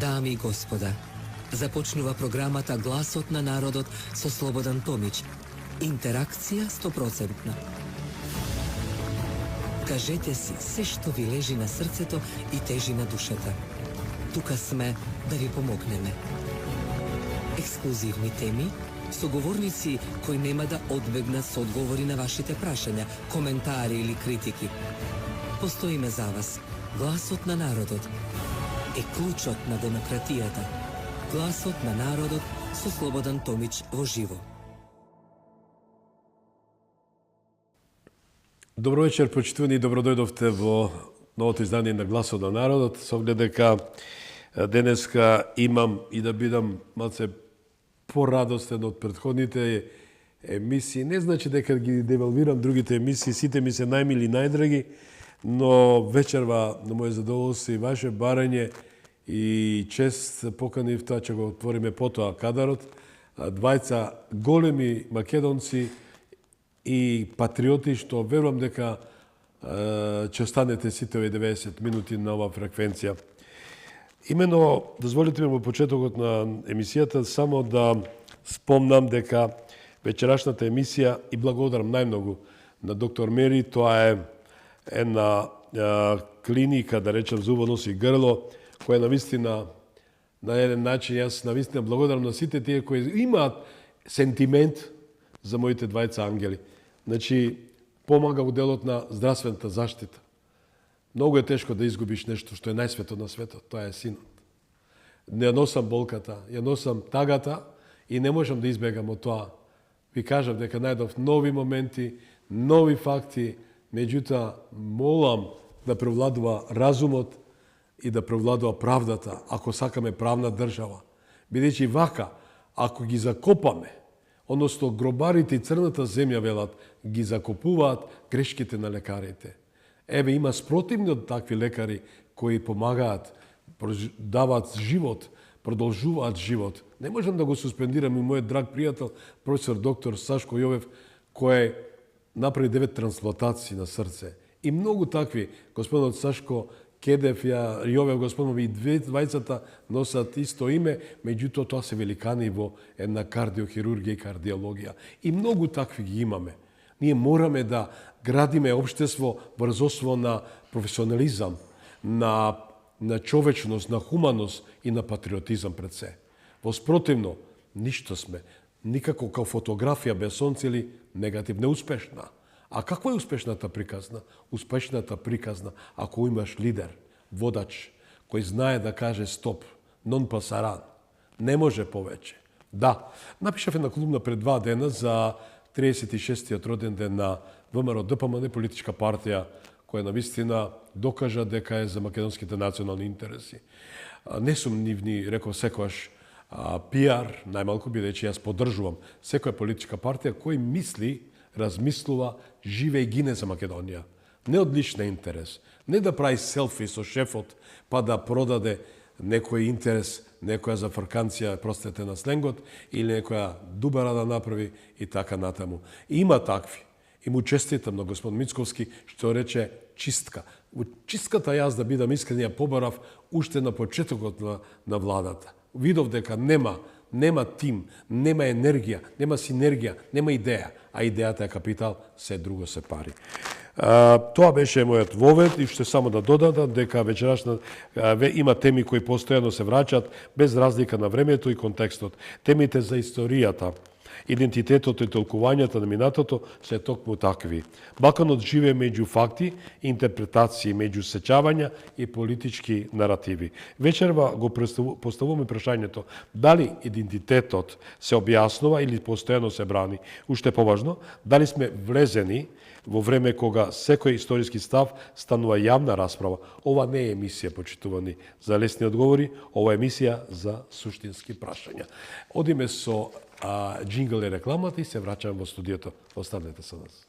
Дами и господа, започнува програмата Гласот на народот со Слободан Томич. Интеракција 100%. Кажете си се што ви лежи на срцето и тежи на душата. Тука сме да ви помогнеме. Ексклузивни теми, соговорници кои нема да одбегнат со одговори на вашите прашања, коментари или критики. Постоиме за вас. Гласот на народот е клучот на демократијата. Гласот на народот со Слободан Томич во живо. Добро вечер, почитувани, и добродојдовте во новото издание на Гласот на народот. Со оглед дека денеска имам и да бидам малце порадостен од претходните емисии. Не значи дека ги девалвирам другите емисии, сите ми се најмили и најдраги, но вечерва на моје задоволство и ваше барање и чест поканив, тоа ќе го отвориме потоа кадарот. Двајца големи македонци и патриоти, што верувам дека ќе останете сите овие 90 минути на оваа фреквенција. Имено, дозволите ми во почетокот на емисијата само да спомнам дека вечерашната емисија, и благодарам најмногу на доктор Мери, тоа е една клиника, да речем, зубо, нос и грло, која навистина на еден начин, јас навистина благодарам на сите тие кои имаат сентимент за моите двајца ангели. Значи, помага во делот на здравствената заштита. Многу е тешко да изгубиш нешто што е најсвето на светот, тоа е синот. Не носам болката, ја носам тагата и не можам да избегам од тоа. Ви кажам дека најдов нови моменти, нови факти, меѓутоа молам да превладува разумот и да превладува правдата, ако сакаме правна држава. Бидејќи вака, ако ги закопаме, односно гробарите и црната земја, велат, ги закопуваат грешките на лекарите. Еве, има спротивни од такви лекари кои помагаат, даваат живот, продолжуваат живот. Не можам да го суспендирам и мојот драг пријател, професор доктор Сашко Јовев, кој направи 9 трансплантации на срце. И многу такви, господинот Сашко Кедев, Јовев, господинот, и двајцата носат исто име, меѓутоа тоа се великани во една кардиохирургија и кардиологија. И многу такви ги имаме. Ние мораме да градиме општество врз основа на професионализам, на човечност, на хуманост и на патриотизам пред се. Во спротивно, ништо сме. Никако као фотографија без сонце или негатив, неуспешна. А каква е успешната приказна? Успешната приказна, ако имаш лидер, водач, кој знае да каже стоп, нон пасаран, не може повеќе. Да, напишав една колумна пред 2 дена за 36-тиот роден ден на ВМРО ДПМН, политичка партија, која навистина докажа дека е за македонските национални интереси. Не сум нивни, реков секојаш, пиар, најмалку бидејќи јас поддржувам секоја политичка партија кој мисли, размислува, живе и гине за Македонија. Не од личен интерес, не да прави селфи со шефот, па да продаде некој интерес, некоја зафрканција, простете на сленгот, или некоја дубара да направи и така натаму. И има такви. И му честитам на господин Мицковски, што рече чистка. Во чистката јас, да бидам искрен, ја побарав уште на почетокот на владата. Видов дека нема тим, нема енергија, нема синергија, нема идеја, а идејата е капитал, се друго се пари. Тоа беше мојот вовед и што само да додадам дека вечерашна има теми кои постојано се враќаат без разлика на времето и контекстот. Темите за историјата, идентитетот и толкувањата на минатото се токму такви. Балканот живее меѓу факти, интерпретации, меѓу сеќавања и политички наративи. Вечерва го поставуваме прашањето дали идентитетот се објаснува или постојано се брани. Уште поважно, дали сме влезени во време кога секој историски став станува јавна расправа. Ова не е емисија, почитувани, за лесни одговори, ова е емисија за суштински прашања. Одиме со джингл и рекламата и се враќаме во студиото. Останете со нас.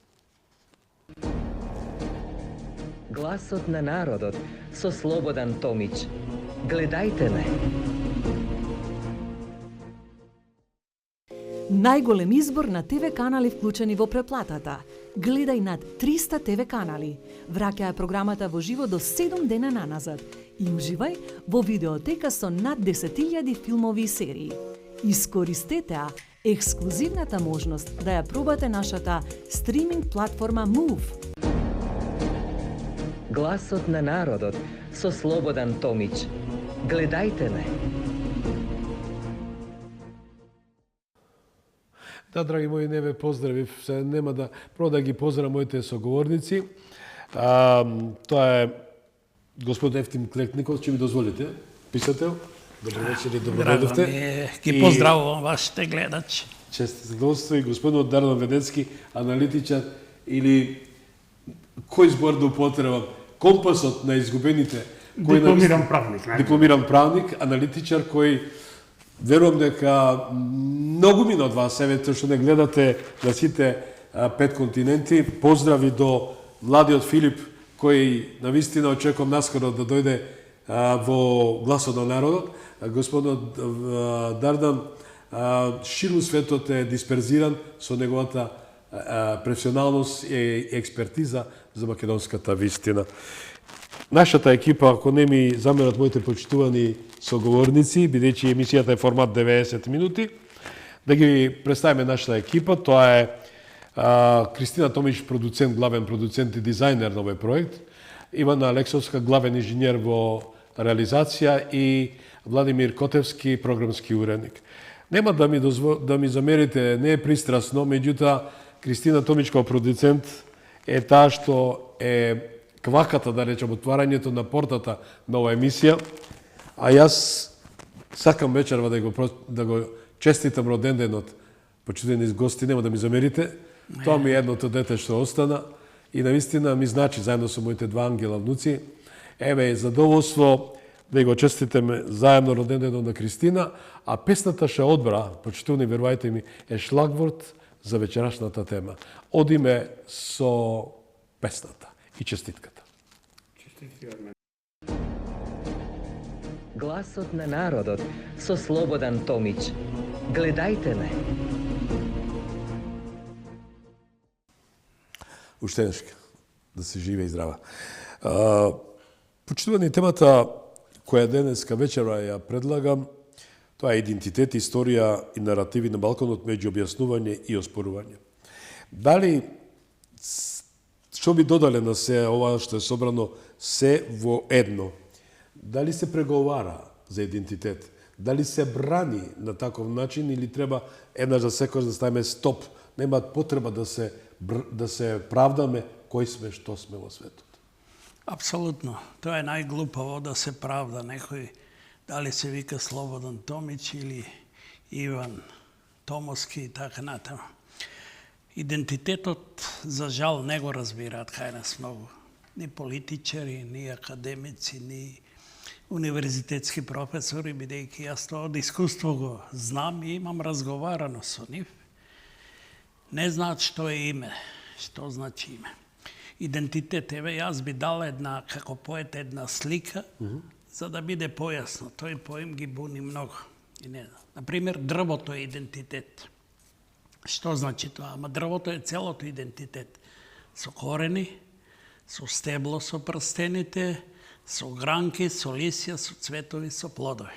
Гласот на народот со Слободан Томич. Гледајте ме. Најголем избор на ТВ канали вклучени во преплатата. Гледај над 300 ТВ канали. Враќај програмата во живо до 7 дена наназад. И уживај во видеотека со над 10.000 филмови и серии. Искористете ја ексклузивната можност да ја пробате нашата стриминг платформа Move. Гласот на народот со Слободан Томич. Гледајте ме. Да, драги мои, не ве поздравив. Се нема да прво да ги поздравам моите соговорници. Тоа е господин Ефтим Клекников, ќе ми дозволите, писател. Добро вечер и добродојдовте. Ги поздравувам вашите гледачи. Честит задоволство и господинот Дардан Ведецки, аналитичар или кој збор да употребам, компасот на изгубените. Дипломиран правник. Дипломиран правник, аналитичар кој верувам дека многу мина од вас, еве што не гледате на сите 5 континенти. Поздрави до младиот Филип кој навистина очекувам наскоро да дојде во Гласот на народот. Господинот Дардан ширум светот е дисперзиран со неговата професионалност и експертиза за македонската вистина. Нашата екипа, ако не ми замерат моите почитувани соговорници, бидејќи емисијата е формат 90 минути, да ги представиме нашата екипа. Тоа е Кристина Томич, продуцент, главен продуцент и дизајнер на овој проект, Ивана Алексовска, главен инженер во реализација и Владимир Котевски, програмски уредник. Нема да ми замерите, не е пристрасно, меѓутоа Кристина Томич како продуцент е таа што е кваката, да речем, отварањето на портата на оваа емисија, а јас сакам вечерва да го честитам роденденот, почитувани гости, нема да ми замерите. Тоа ми е едното дете што остана и навистина ми значи заедно со моите два ангела внуци. Еве, задоволство да го честитаме заедно роденденот на Кристина, а песната ше одбра, почитувани, верувајте ми, е шлагворд за вечерашната тема. Одиме со песната и честитката. Гласот на народот со Слободан Томич. Гледајте ме. Уштенешка, да се живе и здрава. Почитувани, темата која денеска вечера ја предлагам, тоа е идентитет, историја и наративи на Балканот меѓу објаснување и оспорување. Дали, што би додале на се ова што е собрано се во едно? Дали се преговара за идентитет? Дали се брани на таков начин или треба еднаш за секој да ставиме стоп? Нема потреба да се правдаме кој сме, што сме во светот. Апсолутно. Тоа е најглупаво да се правда некој, дали се вика Слободан Томич или Иван Томовски и така натаму. Идентитетот, за жал, не го разбираат кај нас многу. Ни политичари, ни академици, ни универзитетски професори, бидејќи јас тоа од искуство го знам и имам разговарано со нив. Не знаат што е име, што значи име. Идентитет, еве, јас би дал една, како поет, една слика, за да биде појасно. Тој поем ги буни многу. И не знам. Например, дрвото е идентитет. Што значи тоа? Ама дрвото е целото идентитет. Со корени, со стебло, со прстените, со гранки, со лисја, со цветови, со плодови.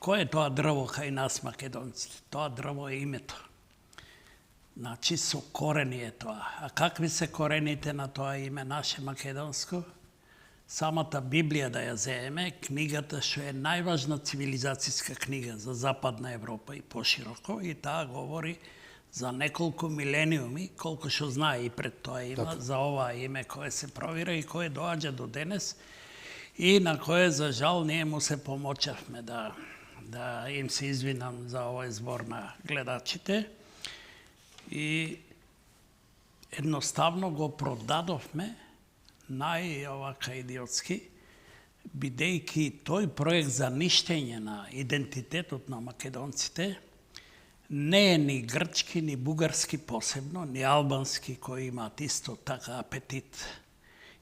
Кој е тоа дрво кај нас македонците? Тоа дрво е името. Значи, со корени е тоа. А какви се корените на тоа име наше македонско? Самата Библија да ја земеме, книгата што е најважна цивилизацијска книга за Западна Европа и пошироко, и таа говори за неколку милениуми, колку што знае и пред тоа има, за ова име кое се провира и кое доаѓа до денес, и на кое, за жал, ние му се помочавме да им се извинам за овој збор на гледачите. И едноставно го продадовме најовака идиотски, бидејќи тој проект за ништење на идентитетот на македонците не е ни грчки, ни бугарски посебно, ни албански, кои имаат исто така апетит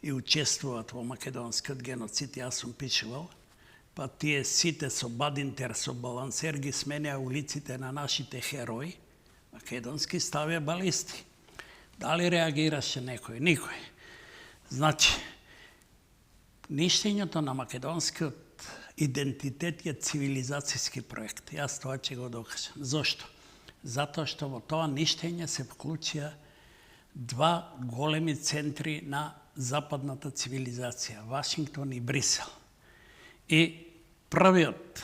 и учествуваат во македонскиот геноцид, јас сум пишувал, па тие сите со Бадинтер, со балансер ги сменеа улиците на нашите херои, македонски ставија балисти. Дали реагираше некој? Никој. Значи, ништењето на македонскиот идентитет е цивилизацијски проект. Јас тоа ќе го докажам. Зошто? Затоа што во тоа ништење се вклучија два големи центри на западната цивилизација, Вашингтон и Брисел. И првиот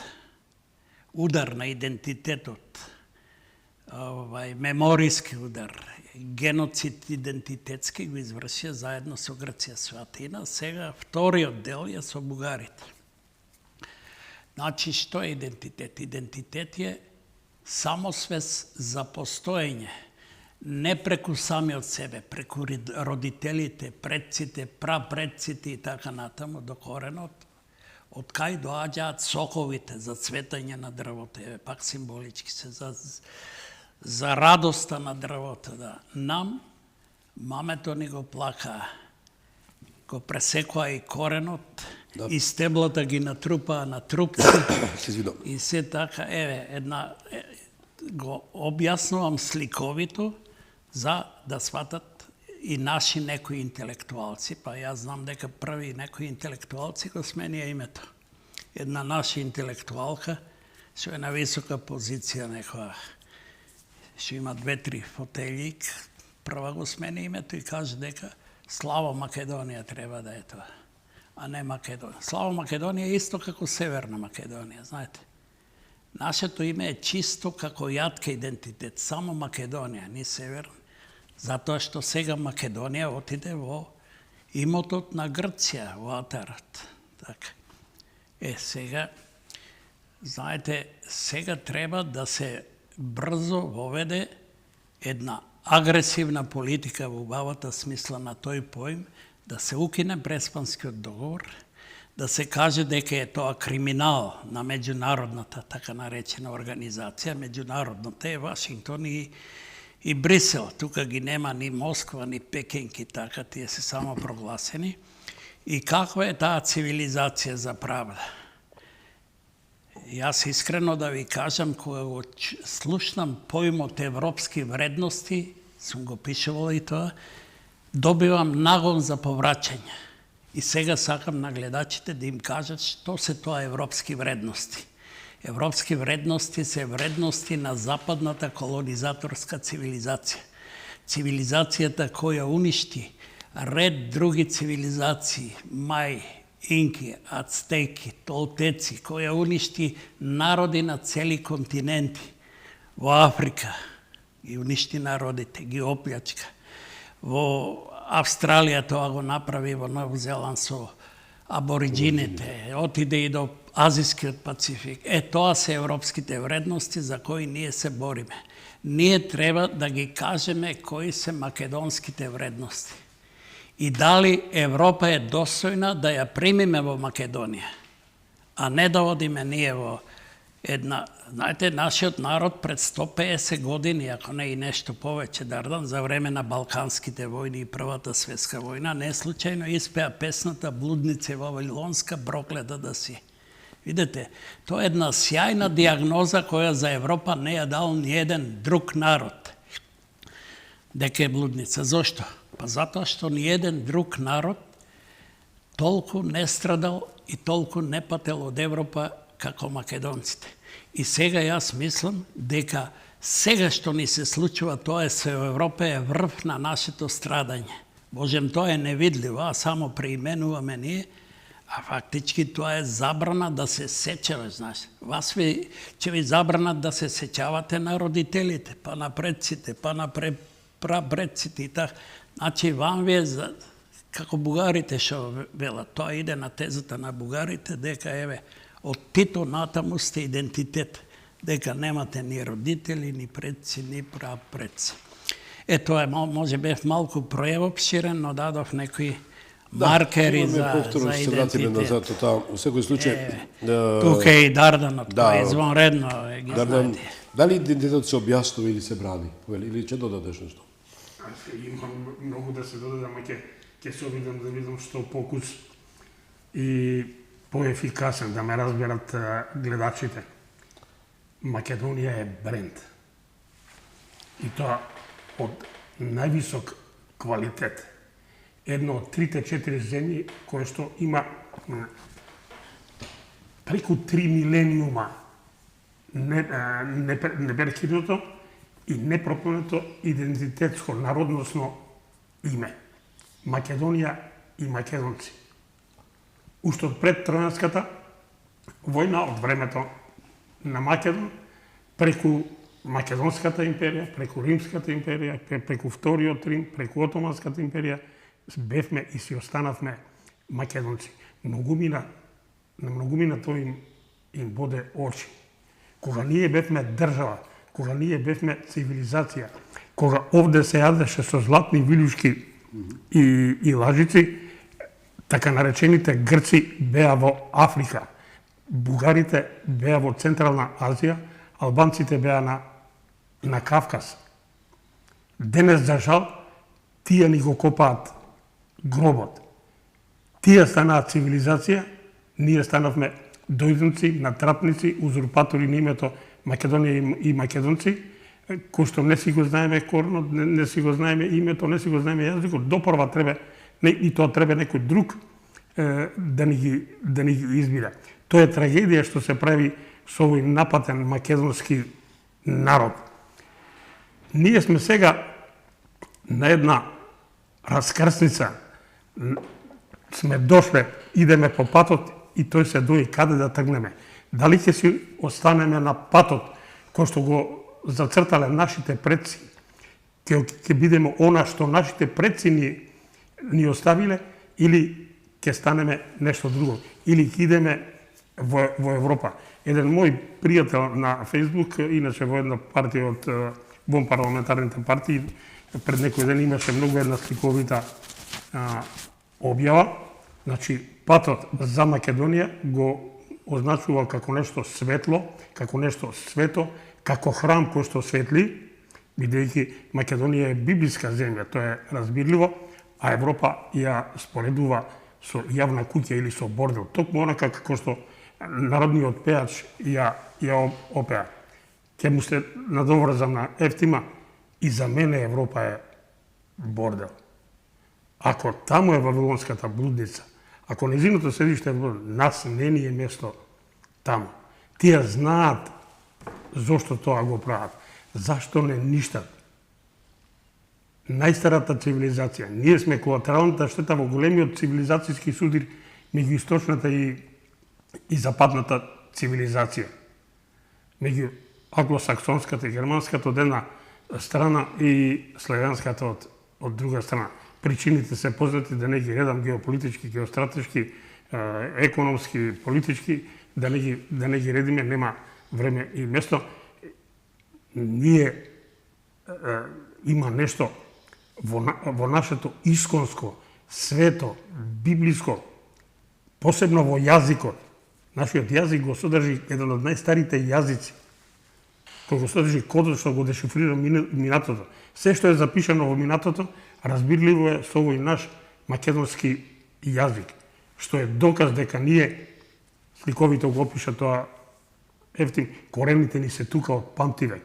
удар на идентитетот, меморијски удар, геноцид идентитетски го извршија заедно со Грција, со Атина. Сега вториот дел е со бугарите. Значи, што е идентитет? Идентитет е самосвест за постоење, не преку самиот себе, преку родителите, предците, прапредците и така натаму до коренот, од кај доаѓаат соковите за цветање на дрвото, пак символички се за радоста на дрвото. Да. Нам мамето ни го плака, го пресекоа и коренот, да. И стеблата ги натрупаа на трупци. И се така, го објаснувам сликовито за да сватат и наши некои интелектуалци, па јас знам дека први некои интелектуалци го сменија името. Една наша интелектуалка, што е на висока позиција некоја, што има 2-3 фотелји, прва го смени името и каже дека Слава Македонија треба да е тоа, а не Македонија. Слава Македонија е исто како Северна Македонија, знаете. Нашето име е чисто како јатка идентитет, само Македонија, не Северна. Затоа што сега Македонија отиде во имотот на Грција, во атарот. Така. Сега, знаете, сега треба да се брзо воведе една агресивна политика во убавата смисла на тој поим, да се укине Преспанскиот договор, да се каже дека е тоа криминал на меѓународната, така наречена организација. Меѓународната е Вашингтон и Брисел. Тука ги нема ни Москва, ни Пекинки, така, тие се само прогласени. И каква е таа цивилизација за правда? Јас искрено да ви кажам, кога го слушнам поимот европски вредности, сум го пишувал и тоа, добивам нагон за повраќање. И сега сакам на гледачите да им кажат што се тоа европски вредности. Европски вредности се вредности на западната колонизаторска цивилизација. Цивилизацијата која уништи ред други цивилизации, Мај, Инки, Ацтеки, Толтеци, која уништи народи на цели континенти. Во Африка ги уништи народите, ги оплячка. Во Австралија тоа го направи, во Нов Зеланд со абориджините, отиде и до Азискиот Пацифик. Тоа се европските вредности за кои ние се бориме. Ние треба да ги кажеме кои се македонските вредности. И дали Европа е достојна да ја примиме во Македонија, а не да одиме ние во една... Знаете, нашиот народ пред 150 години, ако не и нешто повеќе, Дардан, за време на Балканските војни и Првата светска војна, не случајно испеа песната Блуднице Вавилонска, проклета да си. Видете, тоа е една сјајна диагноза која за Европа не ја дал ни еден друг народ. Дека е блудница. Зошто? Па затоа што ни еден друг народ толку не страдал и толку не пател од Европа како македонците. И сега јас мислам дека сега што ни се случува тоа е се Европа е врв на нашето страдање. Можем, тоа е невидливо, а само преименуваме ние, а фактички тоа е забрана да се сеќаваш, знаеш. Вас ќе ви забранат да се сеќавате на родителите, па на предците, па на прапредците и така. Значи, вам ви е како бугарите што велат, тоа иде на тезата на бугарите, дека еве, од Тито натаму сте идентитет, дека немате ни родители, ни предци, ни прапредци. Тоа е, може бев малку проевопширен, но дадов некои маркери за идентитет. Назад, во секој случај... Тука е и Дарданот, кој извонредно ги знаете. Дали идентитет се објаснува или се брани? Или ќе додадеш нешто? Имам многу да се додадам, а ќе се обидам да видам што покус и поефикасен, да ме разберат гледачите. Македонија е бренд. И тоа од највисок квалитет. Едно од 3-4 земји кој што има преку 3 милениума непрекинуто и непропонето идентитетско народносно име. Македонија и македонци. Уште од пред Тројанската војна, од времето на Македон, преку Македонската империја, преку Римската империја, преку Вториот Рим, преку Отоманската империја, бевме и си останавме македонци. На многумина тој им боде очи. Кога ние бевме држава, кога ние бевме цивилизација, кога овде се јадеше со златни вилјушки и лажици, така наречените грци беа во Африка, бугарите беа во Централна Азија, албанците беа на Кавказ. Денес, за жал, тие ни го копаат гробот. Тие станаат цивилизација, ние станавме дојденци, натрапници, узурпатори на името Македонија и македонци, кој што не си го знаеме коренот, не си го знаеме името, не си го знаеме јазикот, допрва треба, и тоа треба некој друг да ни ги избира. Тоа е трагедија што се прави со овој напатен македонски народ. Ние сме сега на една раскрсница, сме дошле, идеме по патот и тој се дои каде да тргнеме. Дали ќе си останеме на патот кој што го зацртале нашите предци, ќе бидеме она што нашите предци ни оставиле, или ќе станеме нешто друго, или ќе идеме во Европа. Еден мој пријател на Фейсбук, иначе во една партија од вон парламентарните партии, пред некој ден имаше многу една сликовита објава. Значи, патот за Македонија го означува како нешто светло, како нешто свето, како храм кој што светли, бидејќи Македонија е библиска земја, тоа е разбирливо, а Европа ја споредува со јавна куќа или со бордел, токму онака како што народниот пеач ја опеа. Ке му се надоврзам на Ефтима, и за мене Европа е бордел. Ако таму е Вавилонската блудница, ако незиното седиште е нас не ни е место таму. Тие знаат зошто тоа го прават. Зашто не ништат? Најстарата цивилизација. Ние сме колатералната штета во големиот цивилизацијски судир меѓу источната и западната цивилизација. Меѓу англосаксонската и германската од една страна и славянската од друга страна. Причините се познати, да не ги редам геополитички, геостратешки, економски, политички, да не ги редиме, нема време и место. Ние има нешто во нашето исконско, свето, библиско, посебно во јазикот. Нашиот јазик го содржи еден од најстарите јазици, кој го содржи кодот што го дешифрира минатото. Се што е запишано во минатото, разбирливо е со овој наш македонски јазик, што е доказ дека ние, сликовито го опиша тоа Ефтим, корените ни се тука од памтивек.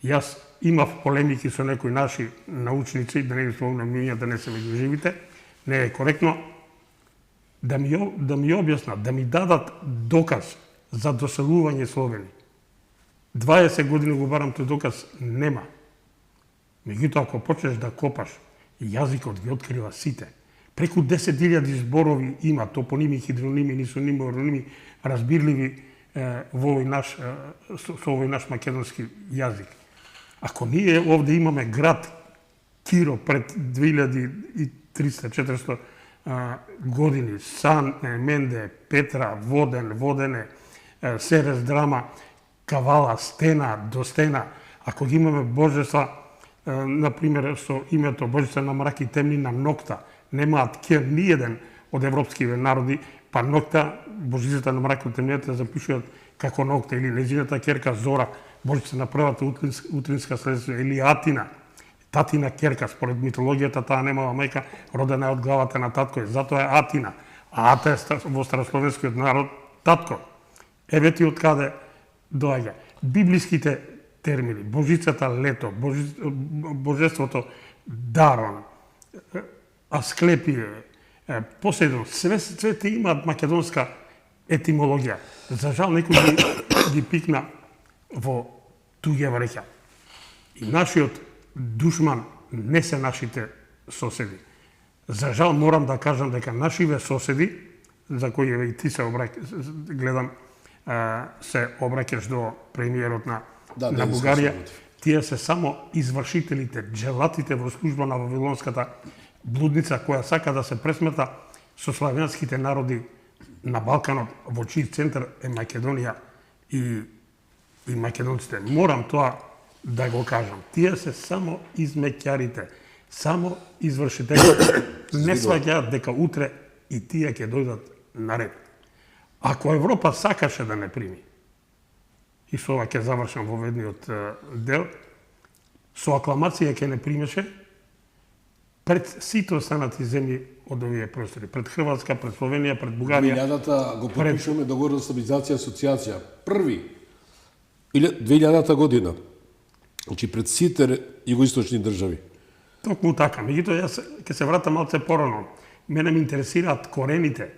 Јас имав полемики со некои наши научници, да не ги спомнам имиња, да не се меѓу живите, не е коректно, да ми објаснат, да ми дадат доказ за доселување Словени. 20 години го барам тој доказ, нема. Меѓутоа, ако почнеш да копаш, јазикот ги открива сите. Преку 10.000 зборови има, топоними, хидроними, нисоними, ороними, разбирливи во овој наш македонски јазик. Ако ние овде имаме град Киро пред 2300-400 години, Сан, Менде, Петра, Водене, Серес, Драма, Кавала, Стена, до Стена, ако ги имаме божества, например, со името Божица на мрак и темнина Нокта, немаат ке ниеден од европските народи, па Нокта, Божицата на мрак и темнината запишуваат како Нокта, или незината керка Зора, Божица на првата утринска следствија, или Атина, татина керка, според митологијата таа немала мајка, родена е од главата на татко, затоа е Атина, а Ата е во старословенскиот народ татко. Еве ти од каде доаѓа. Библиските термини. Божицата лето, божеството Дарон, Асклепие, Поседон, све те имаат македонска етимологија. За жал некој ги пикна во туѓа вреќа. И нашиот душман не се нашите соседи. За жал морам да кажам дека нашиве соседи, за кои и ти се гледам, се обраќаш до премиерот на Бугарија, тие се само извршителите, джелатите во служба на вавилонската блудница која сака да се пресмета со славянските народи на Балканот, во чиј центар е Македонија и македонците. Морам тоа да го кажам. Тие се само измеќарите, само извршителите. Не сваќаат дека утре и тие ќе дојдат наред. Ако Европа сакаше да не прими, и со ова ќе завршам во ведниот дел, со акламација ќе не примеше пред сите останати земји од овие простори. Пред Хрватска, пред Словенија, пред Бугарија. 2000-та го подпишуваме договор за стабилизација и асоциација. Први. Или 2000-та година. Значи пред сите југоисточни држави. Токму така. Меѓутоа, јас ќе се вратам малце порано. Мене ме интересираат корените.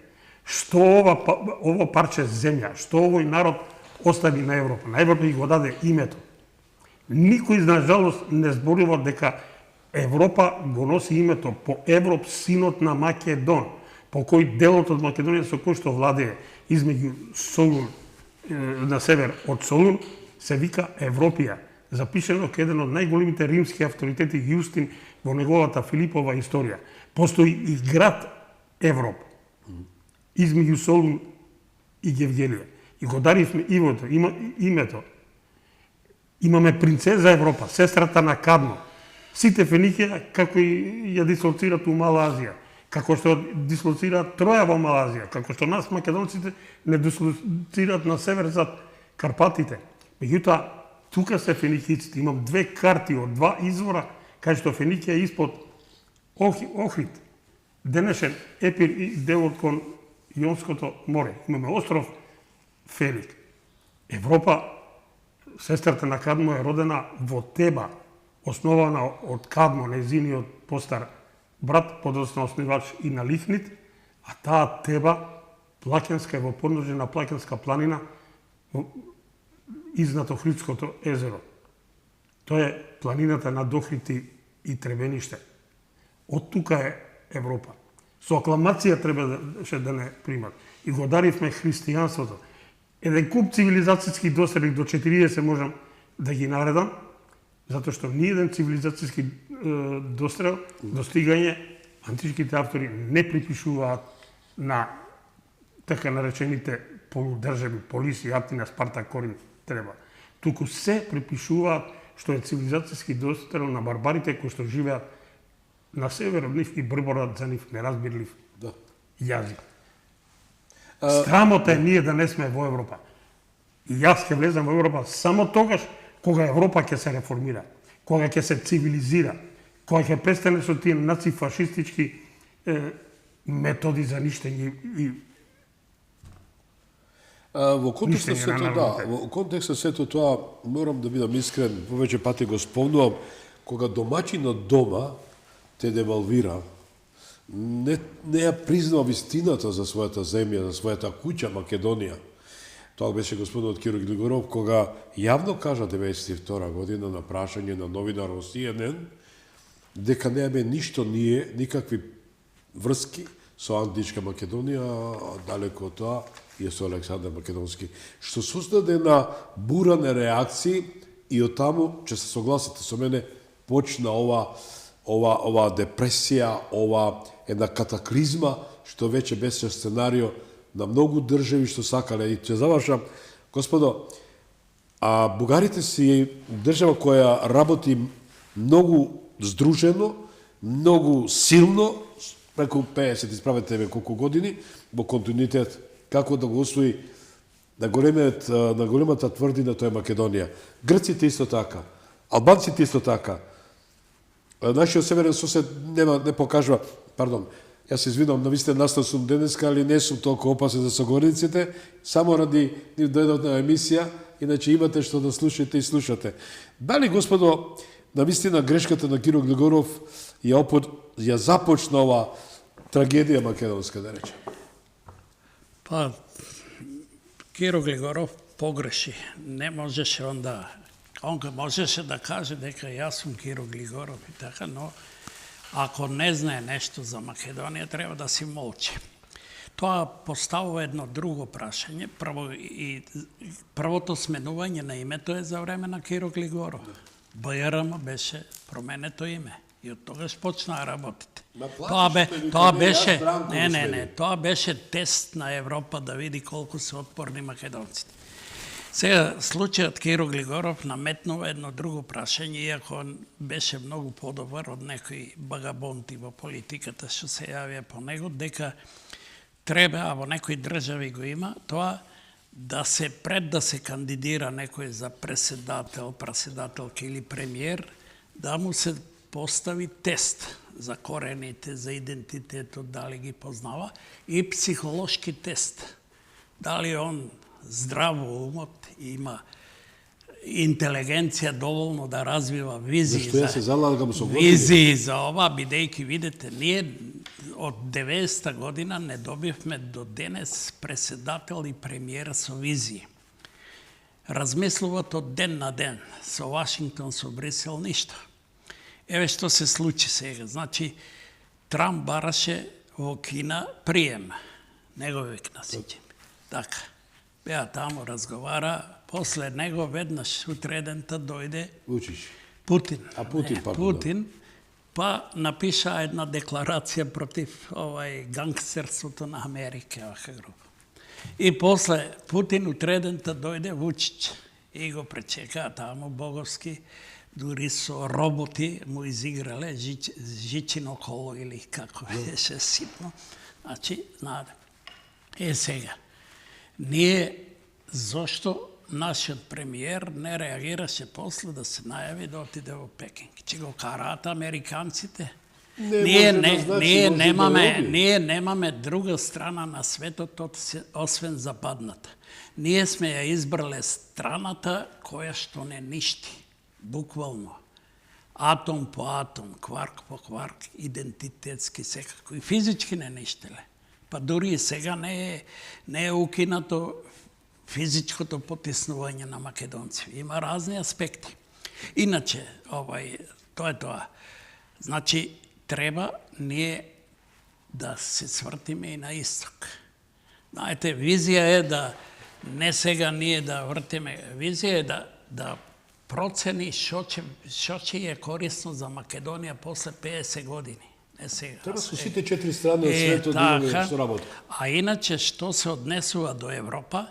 Што ово парче земја, што овој народ остави на Европа. На Европа и го даде името. Никој, на жалост, не зборува дека Европа го носи името по Европ, синот на Македон, по кој делот од Македонија со кој што владее измеѓу Солун на север од Солун, се вика Европија. Запишено како еден од најголемите римски авторитети Јустин во неговата Филипова историја. Постои и град Европ измеѓу Солун и Гевгелија. И го даривме името. Имаме принцеза Европа, сестрата на Кадмо. Сите Феникија како и ја дислоцираат у Мала Азија, како што дислоцираат Троја во Мала Азија, како што нас македонците не дислоцираат на север зад Карпатите. Меѓутоа, тука се феникиците. Имам две карти од два извора, кај што Феникија е испод Охрид, денешен Епир и делот кон Јонското море. Имаме остров Фелик. Европа, сестрата на Кадмо е родена во Теба, основана од Кадмо, нејзиниот постар брат, подоцна основач и на Лихнит, а таа Теба, плаќанска е во подножје на Плаќанска планина, изнад Охридското езеро. Тоа е планината на Охрид и Требениште. Од тука е Европа. Со акламација требаше да не примат. И го даривме христијанството. Еден куп цивилизацијски дострели до 40 можам да ги наредам, затоа што ни еден цивилизацијски дострел, достигање, античките автори не припишуваат на така наречените полудржави, Полиси, Атина, Спарта, Корин, Треба. Туку се припишуваат што е цивилизацијски дострел на барбарите кои што живеат на север од нив и брборат за нив неразбирлив јазик. Срамота е ние да не сме во Европа. И јас ќе влезам во Европа само тогаш кога Европа ќе се реформира, кога ќе се цивилизира, кога ќе престане со тие нацифашистички методи за ништење и во контекст на сето во контекст на сето тоа морам да бидам искрен, повеќе пати го спомнувам, кога домаќинот дома те девалвира, не ја признава вистината за својата земја, за својата куќа Македонија. Тоа беше господинот Киро Глигоров, кога јавно кажа 1992 година на прашање на новинар во CNN, дека немаме ништо ние, никакви врски со античка Македонија, далеко од тоа и со Александар Македонски. Што создаде на буране реакции и од таму, че се согласите со мене, почна ова депресија, ова една катаклизма, што веќе беше сценарио на многу држави што сакале. И ќе завршам, господо, бугарите си држава која работи многу здружено, многу силно, преку 50, исправете ме колку години, во континуитет, како да го освои на големата тврдина, тоа е Македонија. Грците исто така, албанците исто така. Нашиот северен сосед не покажува, јас се извинувам, навистина настан сум денеска, али не сум толку опасен за соговорниците, само ради нив дојдов на емисија, иначе имате што да слушате и слушате. Дали, господо, навистина грешката на Киро Глигоров ја започна ова трагедија македонска, да речем? Па, Киро Глигоров погреши. Не можеше он можеше да каже дека јас сум Киро Глигоров и така, но ако не знае нешто за Македонија, треба да си молчи. Тоа поставува едно друго прашање. Првото сменување на името е за време на Киро Глигоров. БРМ беше променето име и од тогаш почнаа работите. Тоа беше тест на Европа да види колку се отпорни македонците. Сега, случајот Киро Глигоров наметнува едно друго прашање, иако беше многу подобар од некои багабонти во политиката што се јавија по него, дека треба, а во некои држави го има, тоа да се пред да се кандидира некој за преседателка или премиер, да му се постави тест за корените, за идентитетот, дали ги познава, и психолошки тест. Дали он здраво умот, има интелигенција доволно да развива визии за ова, бидејќи видите, ние од 90-та година не добивме до денес преседател и премиер со визии. Размислуват од ден на ден, со Вашингтон, со Брисел, ништо. Еве што се случи сега. Значи, Трамп бараше во Кина прием. Него викна сиќи. Така. Беа таму, разговара. После него веднаш утредента дојде Путин. Путин, па напиша една декларација против гангстерството на Америка. И после Путин утредента дојде Вучич и го пречекаа таму боговски, дури со роботи му изиграле жичино коло или како беше ситно. Значи, знаете. Сега, ние зошто нашиот премиер не реагираше после да се најави да отиде во Пекинг? Че го караат американците? Ние немаме друга страна на светот освен западната. Ние сме ја избрале страната која што не ништи. Буквално. Атом по атом, кварк по кварк, идентитетски секако. И физички не ништеле. Па дури и сега не е укинато физичкото потиснување на македонци. Има разни аспекти. Иначе, тоа е тоа. Значи, треба ние да се свртиме и на исток. Знаете, визија е да не сега ние да вртиме, визија е да процени што ќе е корисно за Македонија после 50 години. Не сега. Треба со сите 4 страни од светот да имаме што работи. А иначе, што се однесува до Европа,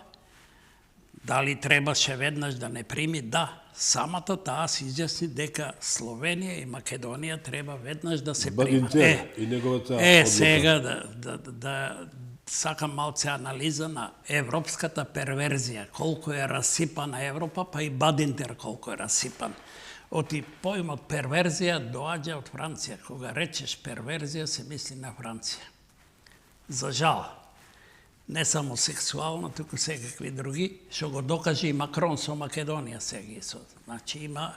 дали требаше веднаш да не прими? Да. Самата таа се изјасни дека Словенија и Македонија треба веднаш да се примат. И неговата одлука. Сега да сакам малце анализа на европската перверзија, колку е расипана Европа, па и Бадинтер колку е расипан. Оти поимот перверзија доаѓа од Франција. Кога речеш перверзија, се мисли на Франција. За жал. Не само сексуално, туку секакви други, што го докаже и Макрон со Македонија сега. Значи има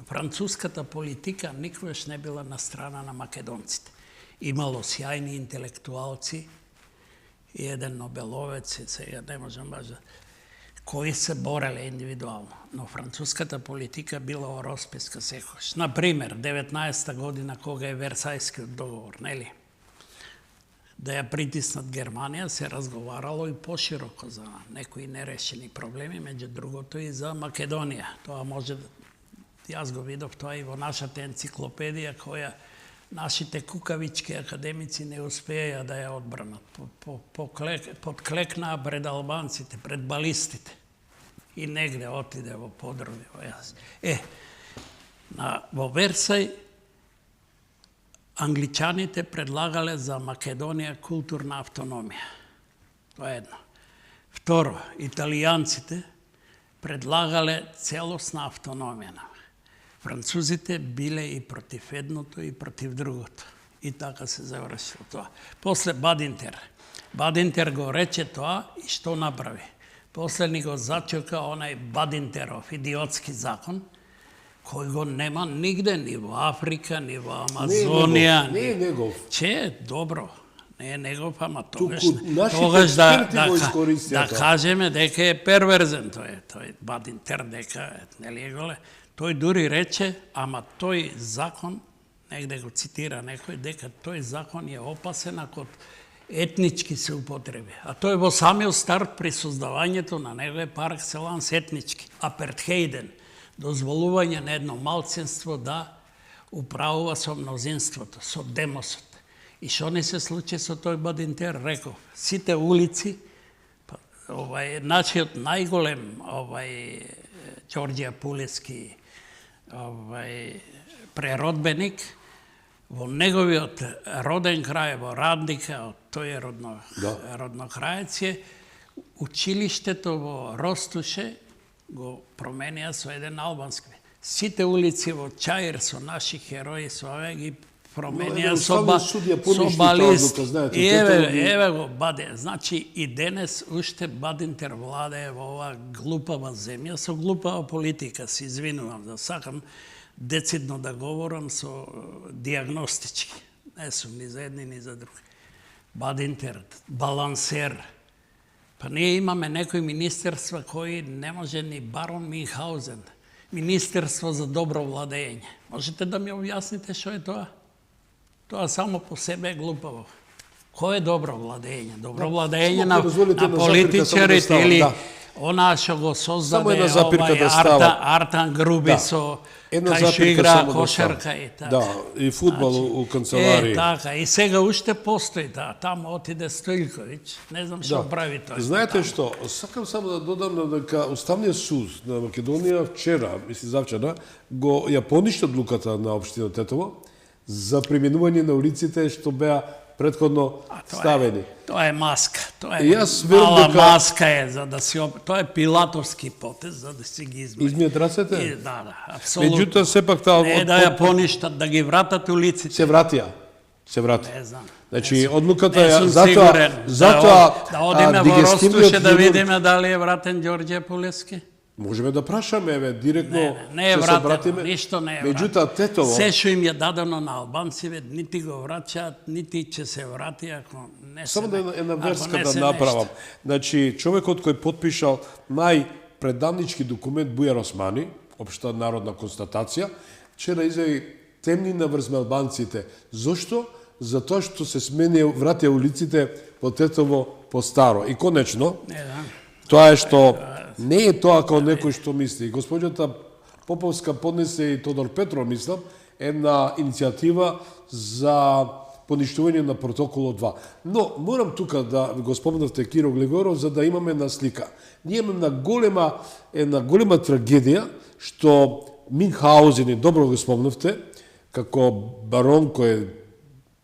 француската политика никогаш не била на страна на македонците. Имало сјајни интелектуалци и еден нобеловец, и сега не можам баш да... кои се бореле индивидуално. Но француската политика била во росписка секојаш. Например, 19-та година, кога е Версајскиот договор, нели? Да ја притиснат Германија, се разговарало и пошироко за некои нерешени проблеми, меѓу другото и за Македонија. Тоа може да... Јас го видов тоа и во нашата енциклопедија, која нашите кукавички академици не успеја да ја одбранат. Подклекнаа пред албанците, пред балистите. И негде отиде во подроби. Во Версај англичаните предлагале за Македонија културна автономија. Тоа е едно. Второ, италијанците предлагале целосна автономија. Французите биле и против едното и против другото. И така се завршило тоа. После Бадинтер. Бадинтер го рече тоа и што направи? После ни го зачека онај Бадинтеров идиотски закон, кој го нема нигде, ни во Африка, ни во Амазонија. Не е негов. Че, добро. Не е негов, ама тогаш нашите експерти го искористија тоа. кажеме дека е перверзен тој Бадинтер, дека нели е голе. Тој дури рече, ама тој закон, негде го цитира некој, дека тој закон е опасен ако етнички се употреби. А тој во самиот старт при создавањето на него е пар екселанс етнички. Аперtheiden, дозволување на едно малцинство да управува со мнозинството, со демосот. И што не се случи со тој Бадинтер, реков, сите улици, нашиот најголем Ѓорѓе Пулески преродбеник, во неговиот роден крај, во Радника, тој е родно крајце, училиштето во Ростуше го променија со еден албански. Сите улици во Чаир со наши херои, со ове ги променија со балист. Еве го Баде. Значи и денес уште Бадинтер владее во ова глупава земја со глупава политика. Се извинувам, да сакам децидно да говорам со диагностички. Не сум ни за едни, ни за други. Бадинтер, балансер. Па ние имаме некои министерства кои не може ни барон Минхаузен. Министерство за добро владење. Можете да ми објасните што е тоа? Тоа само по себе е глупаво. Кој е добро владење? Добро владење на политичарите или она што го создаде Артан Груби со кај што игра кошарка и така. Да, и фудбал у канцеларија. Така, и сега уште постои, таму отиде Стојковиќ. Не знам што прави тој. Знаете што, сакам само да додам дека Уставниот суд на Македонија вчера, завчера, го ја поништи одлуката на општина Тетово за применување на улиците што беа претходно ставени. Тоа е маска. Тоа е мала маска за да си тоа е пилатовски потез за да си ги измијат рацете? Да, апсолутно. Меѓутоа сепак таа не да ја поништат, да ги вратат улиците. Се врати. Не знам. Значи одлуката е затоа да одиме во Ростуше да видиме дали е вратен Ѓорѓе Пулески. Можеме да прашаме, директно не е вратено, ништо не е вратено. Меѓутоа Тетово... Се што им е дадено на албанциве, нити го враќаат, нити ќе се врати, ако не се... Само да една верска да направам. Значи, човекот кој потпишал најпредавнички документ Бујар Османи, општа народна констатација, вчера изјави темнина врз албанците. Зошто? Затоа што се вратија улиците во Тетово по старо. И конечно, тоа е што не е тоа како некој што мисли. Господјата Поповска поднесе и Тодор Петров, мислам, една иницијатива за поништување на протокол 2. Но, морам тука да го спомнавте Киро Глегоров, за да имаме на слика. Ние имаме една голема трагедија, што Минхаузен, добро го спомнавте, како барон кој е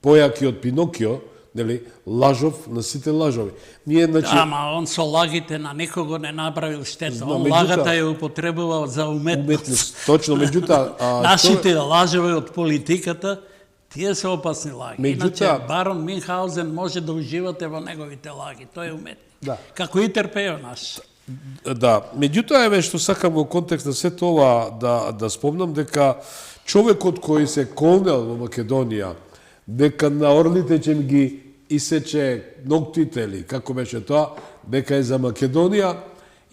појаки од Пинокио, нели, лажов на сите лажови. Ние, значи... Ама он со лагите на никого не направил штета. Он лагата ја употребувал за уметност. Точно, меѓутоа... Нашите лажови од политиката, тие се опасни лаги. Иначе, барон Минхаузен може да уживате во неговите лаги. Тој е уметник. Како и Терпео наш. Да, меѓутоа еве што сакам во контекст на сето ова да спомнам дека човекот кој се колнел во Македонија, дека на орлите ќе ги исече ноктите или како беше тоа, дека е за Македонија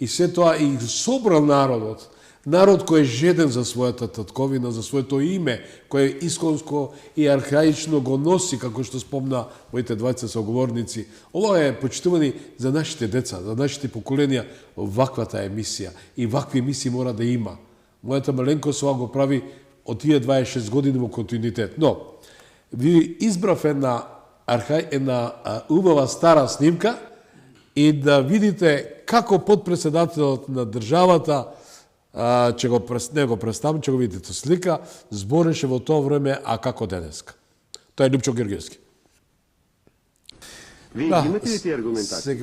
и се тоа и собрал народот. Народ кој е жеден за својата татковина, за своето име, кој исконско и архаично го носи, како што спомна моите двајца соговорници. Ова е почитувани за нашите деца, за нашите поколенија, ваквата емисија. И вакви емисии мора да има. Мојата маленкост ова го прави од тие 26 години во континуитет. Но, ви избрав една убава стара снимка и да видите како подпредседателот на државата, не го представам, ќе го видите слика, збореше во тоа време, а како денеска. Тоа е Лјупчо Гергевски. Ви имате ли тие аргументации?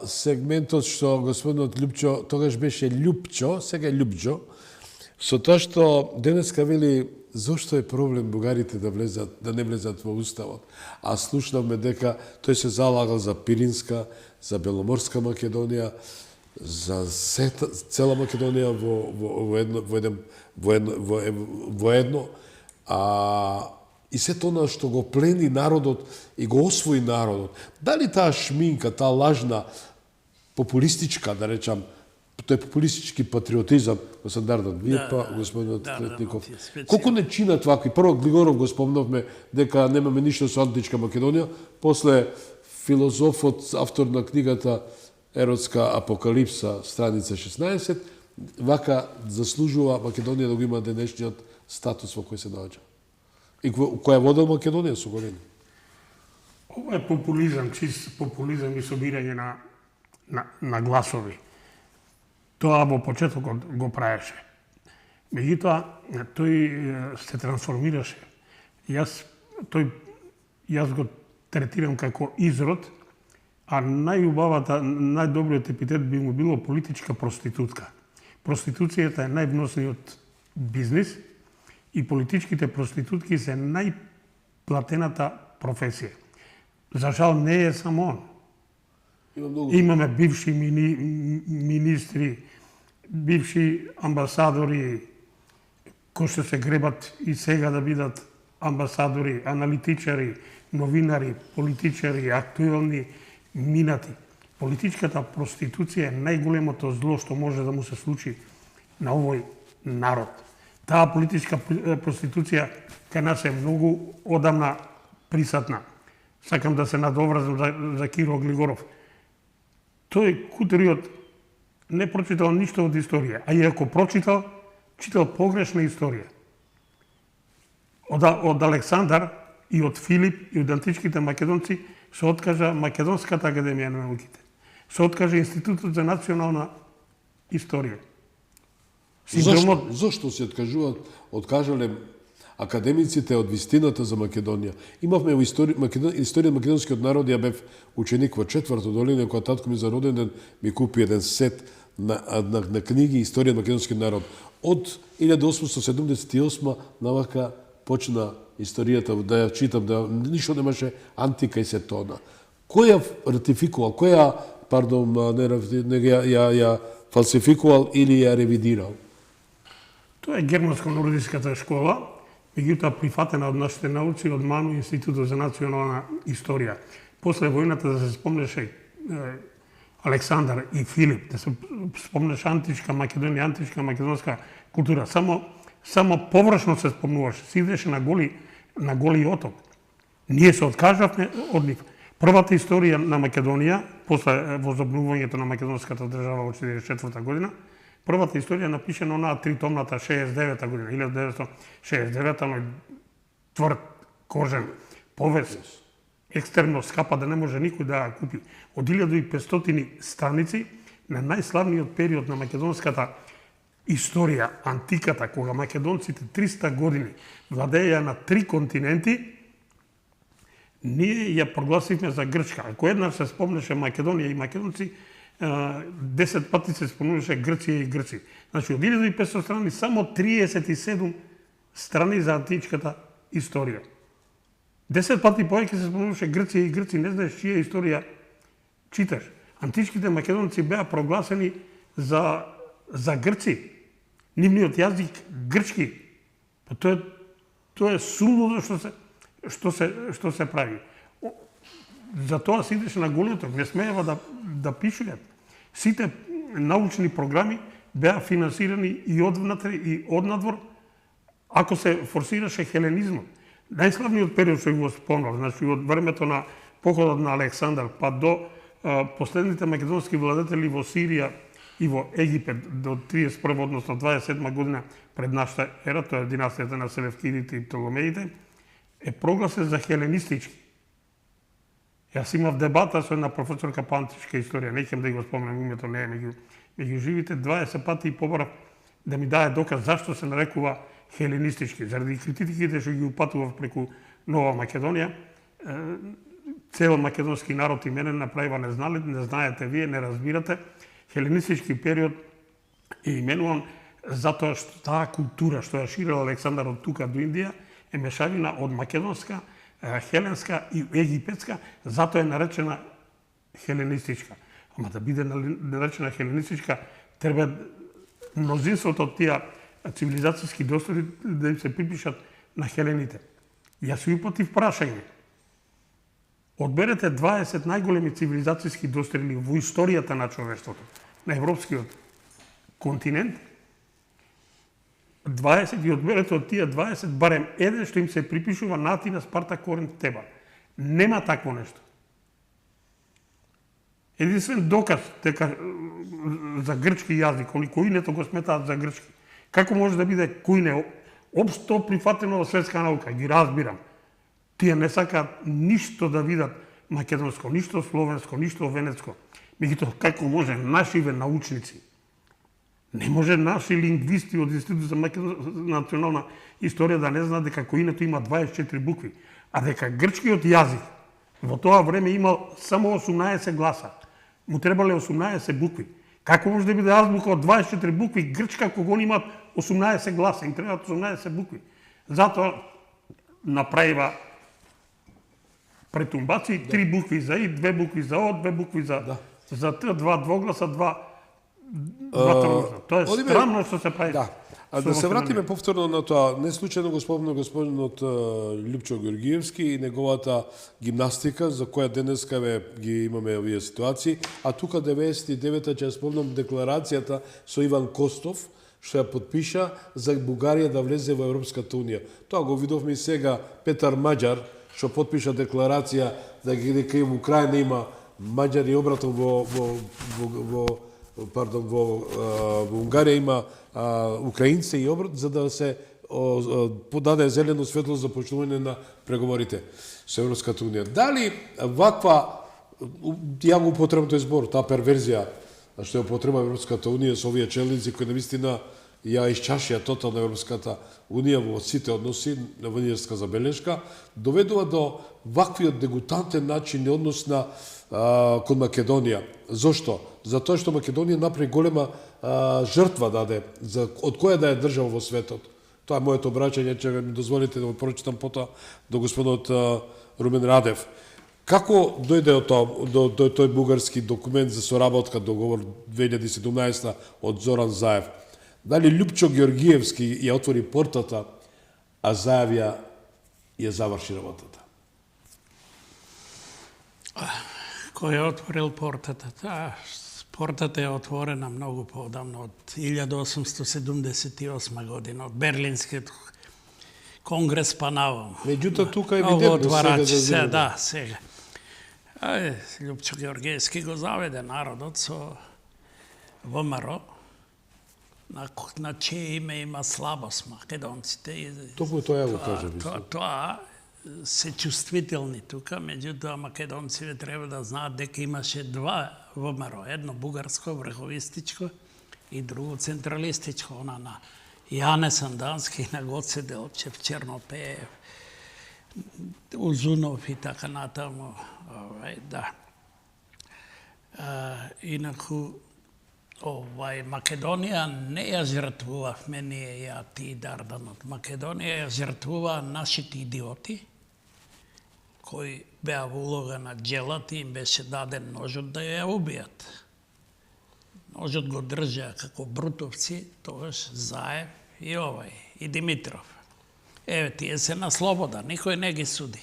Сегментот што господинот Лјупчо, тогаш беше Лјупчо, сега е Лјупчо, со тоа што денеска вели зошто е проблем бугарите да не влезат во уставот? А слушнавме дека тој се залагал за Пиринска, за Беломорска Македонија, за цела Македонија во едно, и се тоа што го плени народот и го освои народот. Дали таа шминка, таа лажна популистичка, да речам, тој популистички патриотизам, во стандардот, вие господинот Третников, колку не чинат вакви? Прво Глигоров го спомнавме дека немаме ништо со античка Македонија, после филозофот, автор на книгата Еротска апокалипса, страница 16, вака заслужува Македонија да го има денешниот статус во кој се наоѓа. И која водел Македонија со големи. Ова е популизам, чист популизам и собирање на гласови. Тоа во почетокот го правеше. Меѓутоа, тој се трансформираше. Јас го третирам како изрод, а најубавата, најдобриот епитет би му било политичка проститутка. Проституцијата е највносниот бизнис и политичките проститутки се најплатената професија. За жал не е само он. Имаме бивши министри, бивши амбасадори, кои што се гребат и сега да бидат амбасадори, аналитичари, новинари, политичари, актуелни, минати. Политичката проституција е најголемото зло што може да му се случи на овој народ. Таа политичка проституција кај нас е многу одамна присатна. Сакам да се надоврзам за Киро Глигоров. Тој кутериот не прочитал ништо од историја, а и ако прочитал, читал погрешна историја. Од Александар и од Филип и од античките македонци се откажа Македонската академија на науките. Се откажа Институтот за национална историја. Зошто се откажале академиците од вистината за Македонија? Имавме во историја на македонскиот народ, ја бев ученик во 4-то долина, кога татко ми за роден ден ми купи еден сет на книги Историја на македонскиот народ. Од 1878 навака почна историјата да ја читам, да ништо немаше антика и се тона. Кој ја ратификувал, ја фалсификувал или ја ревидирал? Тоа е германско-нордиската школа, меѓутоа прифатена од нашите научи од МАНУ, Институтот за национална историја. После војната да се спомнеше Александар и Филип, да се спомнеше античка Македонија, античка македонска култура. Само површно се спомнуваше, се идеше на голи оток. Ние се откажавме од нив. Првата историја на Македонија, после возобновувањето на македонската држава во 1944 година, првата историја напишена на тритомната 69 година, 1969, оној тврд, кожен, повес, екстерно скапа да не може никој да ја купи. Од 1500 страници на најславниот период на македонската историја, антиката, кога македонците 300 години владееја на 3 континенти, ние ја прогласивме за Грчка. Ако еднаш се спомнеше Македонија и македонци, 10 пати се спомнуваше Грција и Грци. Значи, од 1500 страни, само 37 страни за античката историја. 10 пати повеќе се спомнуваше Грција и Грци, не знаеш чија историја читаш. Античките македонци беа прогласени за Грци. Нивниот јазик грчки. Тоа е сулудо што се прави. Затоа се идеше на голиоток, не смеева да пишуваат. Сите научни програми беа финансирани и одвнатре и однадвор, ако се форсираше хеленизмот. Најславниот период што го спомнав, значи од времето на походот на Александар па до последните македонски владетели во Сирија и во Египет до 31, односно 27 година пред нашата ера, тоа е династијата на Селевкидите и Птоломеите, е прогласен за хеленистички. Јас имав дебата со една професорка по античка историја, не ќе да го спомнам името, не е меѓу живите, 20 пати и побарав да ми даде доказ зашто се нарекува хеленистички. Заради критиките што ги упатував преку Нова Македонија, цел македонски народ и мене направива не знаете вие, не разбирате. Хеленистички период е именуван затоа што таа култура што ја ширил Александар од тука до Индија е мешавина од македонска, хеленска и египетска, затоа е наречена хеленистичка. Ама да биде наречена хеленистичка, треба мнозинството од тие цивилизацијски достори да им се припишат на хелените. Јас ви против прашање. Одберете 20 најголеми цивилизацијски дострели во историјата на човештвото, на европскиот континент. 20 и одберете од тие 20 барем еден што им се припишува на Атина, Спарта, Коринт, Теба. Нема такво нешто. Единствен доказ дека за грчки јазик, они кои не го сметаат за грчки. Како може да биде кој не општо прифатено во светска наука, ги разбирам. Тие не сакаат ништо да видат македонско, ништо словенско, ништо венецко. Меѓутоа, како може нашиве научници, не може наши лингвисти од Институт за национална историја да не знаат дека коинето има 24 букви, а дека грчкиот јазик во тоа време имал само 18 гласа. Му требале 18 букви. Како може да биде азбука од 24 букви грчка кога они имаат 18 гласа, им требаат 18 букви. Затоа направива претумбаци, 3 букви за И, 2 букви за О, 2 букви за Т, 2 двогласа, 2 трогласа. Тоа е странно што се прави. Да. А да се вратиме повторно на тоа, не случајно го спомна господинот Љупчо Георгиевски и неговата гимнастика, за која денеска ги имаме овие ситуации, а тука 99-та ќе спомнам декларацијата со Иван Костов, што ја подпиша за Бугарија да влезе во Европската унија. Тоа го видовме и сега Петар Маđар, што подпиша декларација да дека и во Украина има Маđари обратно во Унгарија има украинци и обрат, за да се подаде зелено светло за почнување на преговорите со Европската унија. Дали ваква, ја го употребам тој збор, таа перверзија што ја употреба Европската унија со овие челници кои навистина ја исчашија тотално Европската унија во сите односи на венерска забелешка, доведува до ваквиот дегутантен начин и однос на кон Македонија. Зошто? Затоа што Македонија направи голема жртва даде од која да е држава во светот. Тоа е моето обраќање, ќе ми дозволите да го прочитам потоа до господинот Румен Радев. Како дојде до тој бугарски документ за соработка, договор 2017 од Зоран Заев? Дали Љупчо Георгиевски ја отвори портата, а Заев ја заврши работата? Кој е отворил портата? Портата е отворена многу поодамно, од 1878 година, од Берлинскиот конгрес па навам. Меѓутоа тука е видно сега да сега. Љупчо Георгиевски го заведе народот со ВМРО, на чие име има слабост македонците. Токму тоа ја го кажа. Тоа се чувствителни тука, меѓутоа македонците треба да знаат дека имаше два ВМРО, едно бугарско врховистичко и друго централистичко, она на Јане Сандански, на Гоце Делчев, Чернопеев, Узунов и така натаму, да. Инаку Македонија не ја жртвувавме ние ја ти Дарданот. Македонија ја жртвува нашите идиоти, кои беа во улога на джелат и им беше даден ножот да ја убијат. Ножот го држаа како брутовци, тогаш Заев и и Димитров. Еве, тие се на слобода, никој не ги суди.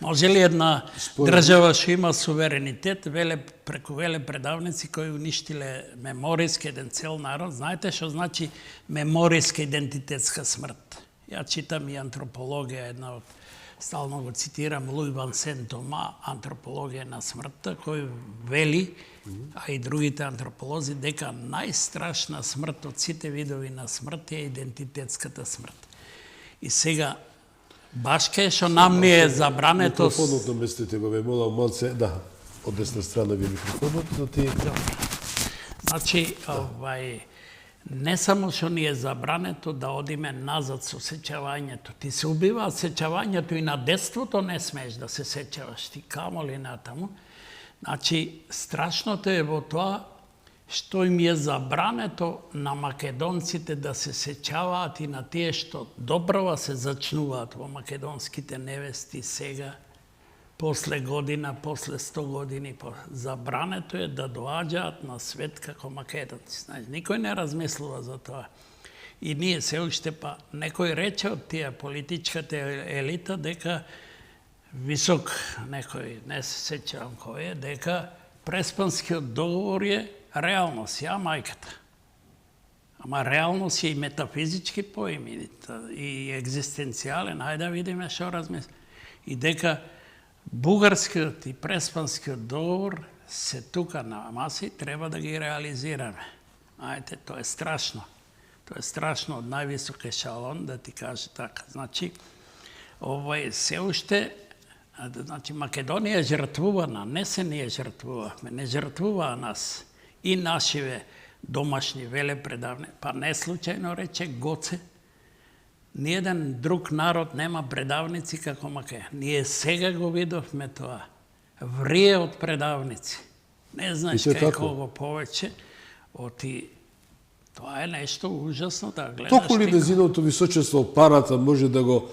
Може ли една држава што има суверенитет, преку предавници кои уништиле меморијски еден цел народ? Знаете што значи меморијска идентитетска смрт? Ја читам и антропологија, една од стално го цитирам, Луи Ван Сен-Тома, антропологија на смртта, кој вели, а и другите антрополози, дека најстрашна смрт од сите видови на смрт е идентитетската смрт. И сега, баш кај што нам ни е забрането... Микрофонот наместите го, молам малце, да, од десна страна ви микрофонот, но ти... Значи, не само што ни е забрането да одиме назад со сеќавањето. Ти се убива сеќавањето и на детството не смееш да се сеќаваш, ти камо ли натаму. Значи, страшното е во тоа што им е забрането на македонците да се сеќаваат и на тие што добрава се зачнуваат во македонските невести сега, после година, после 100 години. Забрането е да доаѓаат на свет како македонци. Значи, никој не размислува за тоа. И ние се уште па некој рече од тие политичката елита дека висок некој, не се сеќавам кој е, дека Преспанскиот договор е реалност, ја мајката. Ама реалност е и метафизички поими, и екзистенцијален, ајде да видиме што размисли. И дека Бугарскиот и Преспанскиот договор се тука на маси, треба да ги реализираме. Ајде, тоа е страшно. Тоа е страшно од највисок ешалон, да ти каже така. Значи, се уште, значи, Македонија е жртвувана, не се ние жртвувавме, не жртвуваа нас. И нашиве домашни велепредавни, па не случајно рече Гоце, ниеден друг народ нема предавници како Македонија. Ние сега го видовме тоа. Врие од предавници. Не знаеш кај кого повеќе. Тоа е нешто ужасно да гледаш. Толку ли незиното височество парата може да го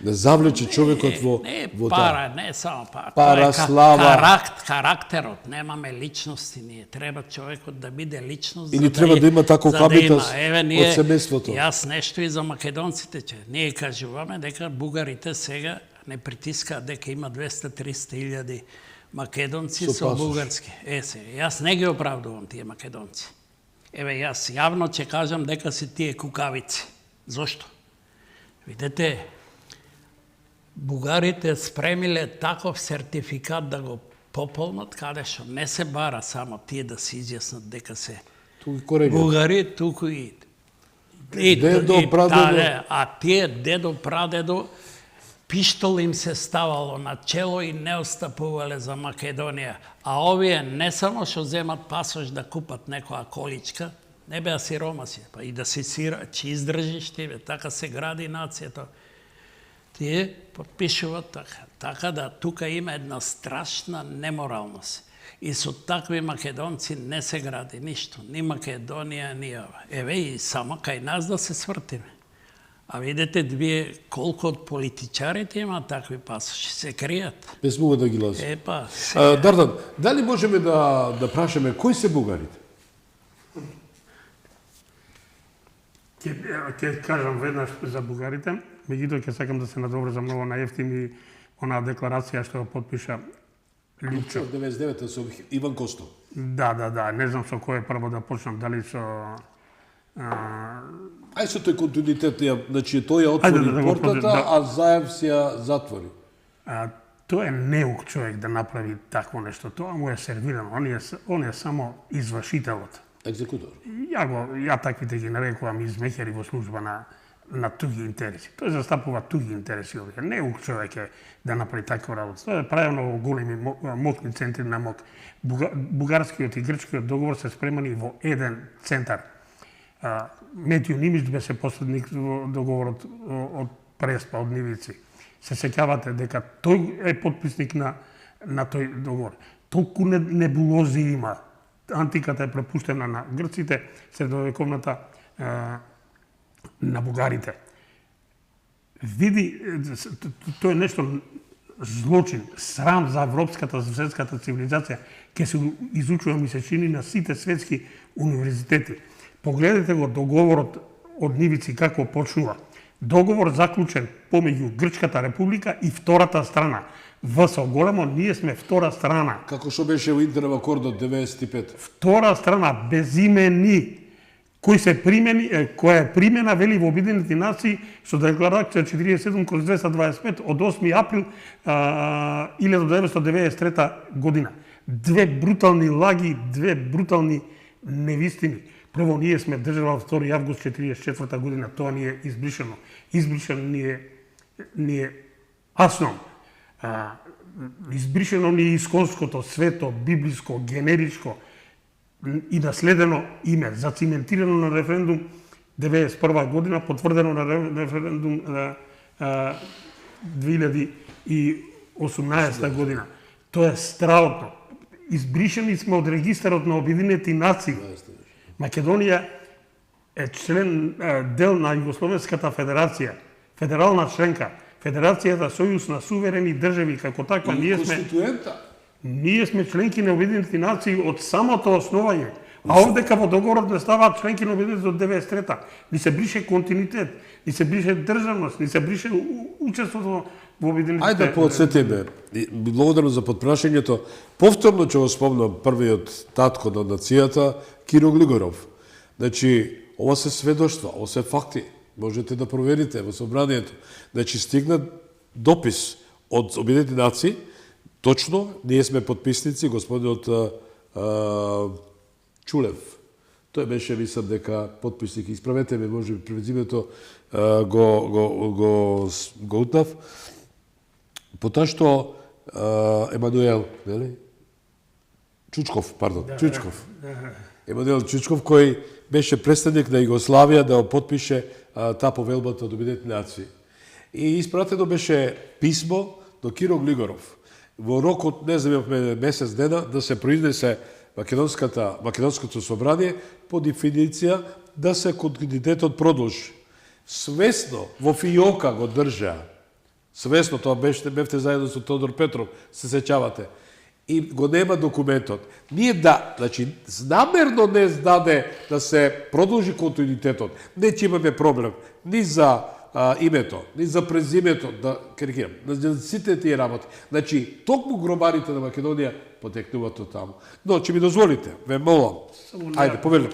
не завлече човекот во пара, не само пара. Пара, слава. Карактерот, немаме личности ние. Треба човекот да биде личност. Или треба да има таков хабитас од семејството. Јас нешто и за македонците че. Ние кажуваме дека бугарите сега не притискаат дека има 200-300 илјади македонци со бугарски. Јас не ги оправдувам тие македонци. Јас јавно ќе кажам дека се тие кукавици. Зошто? Видете, бугарите спремиле таков сертификат да го пополнат, каде што не се бара само тие да се изјаснат дека се бугари, туку и дедо, прадедо. А тие дедо, прадедо, пиштол им се ставало на чело и не остапувале за Македонија. А овие не само што земат пасош да купат некоја количка, не беа сиромаси, па и да се ќе издржиш тебе, така се гради нацијата. Тие подпишуваат така. Така да тука има една страшна неморалност. И со такви македонци не се гради ништо. Ни Македонија, ни ова. И само кај нас да се свртиме. А видите вие колку од политичарите има такви пасоши, се кријат. Без могат да ги лазат. Сега... Дардан, дали можеме да прашаме кои се бугарите? Ќе кажам веднаш за бугарите, меѓутоа ќе сакам да се надоврзам многу на ефтини онаа декларација што ја подпиша Липчо. 99 со Иван Костов. Да, не знам со кој прво да почнам, дали со Ај со тој континуитет, значи тој ја отвори портата, а Заев се ја затвори. Тој е неук човек да направи такво нешто. Тоа му е сервирано. Он е само извршителот. Екзекутор. Ја таквите ги нарекувам измехери во служба на туги интереси. Тој застапува туги интереси овие. Неук човек е да направи таква работа. Тоа е правено во големи моќни центри на моќ. Бугарскиот и грчкиот договор се спремани во еден центар. Метју Нимич бе се посредник во договорот од Преспа, од Нивици. Се сеќавате дека тој е подписник на тој договор. Толку небулози има. Антиката е препуштена на грците, средновековната на бугарите. Види, тоа е нешто злочин, срам за европската, за светската цивилизација, ќе се изучува, ми се чини, на сите светски универзитети. Погледнете го договорот од Нивици како почнува. Договор заклучен помеѓу Грчката република и втората страна. ВСО големо, ние сме втора страна. Како што беше во Интернет акордот 95. Втора страна, безимени, која е примена, вели во Обединените нации, со декларација 47/225 од 8 април 1993 година. Две брутални лаги, две брутални невистини. Прво, ние сме држава од 2 август 1944 година, тоа ни е избришено. Избришено ни е Асном. Избришено ни е исконското, свето, библиско, генеричко и наследено име, зациментирано на референдум 1991 година, потврдено на референдум 2018 година. Тоа е страотно. избришени сме од регистарот на Обединети нации. Македонија е член, дел на Југословенската федерација, федерална членка, Федерацијата Сојуз на суверени држави, како таква ние сме членки на Обединети нации од самото основање. А овдека во договорот не ставаат членки на Обединети од 93-та. Ни се брише континуитет, ни се брише државност, ни се брише учеството во Обединетите. Ајде да подсетиме. Благодарам за подпрашањето. Повторно ќе го спомнам првиот татко на нацијата, Киро Глигоров. Значи, ова се сведоштва, ова се факти. Можете да проверите во собранието. Значи, стигна допис од Обединети нации. Точно, ние сме подписници, господинот Чулев. Тој беше, мислам, дека подписник. Исправете ме, може би, презимето го утнав. Потоа што Емануел, нели? Чучков, пардон, Чучков. Емануел Чучков, кој беше представник на Југославија да подпише таа повелбата од Обединети нации. И испратено беше писмо до Киро Глигоров. Во рок од, не знам, месец дена да се произнесе Македонското собрание по дефиниција да се континуитетот продолжи. Свесно во фиока го држа. Свесно тоа бевте заедно со Тодор Петров, се сеќавате. И го нема документот. Ние значи, намерно не даде да се продолжи континуитетот. Не ќе имаме проблем ни за името, ни за презимето, да карикирам, на сите тие работи. Значи, токму гробарите на Македонија потекнуваат од таму. Но, ќе ми дозволите, ве молам. Ајде, повелите.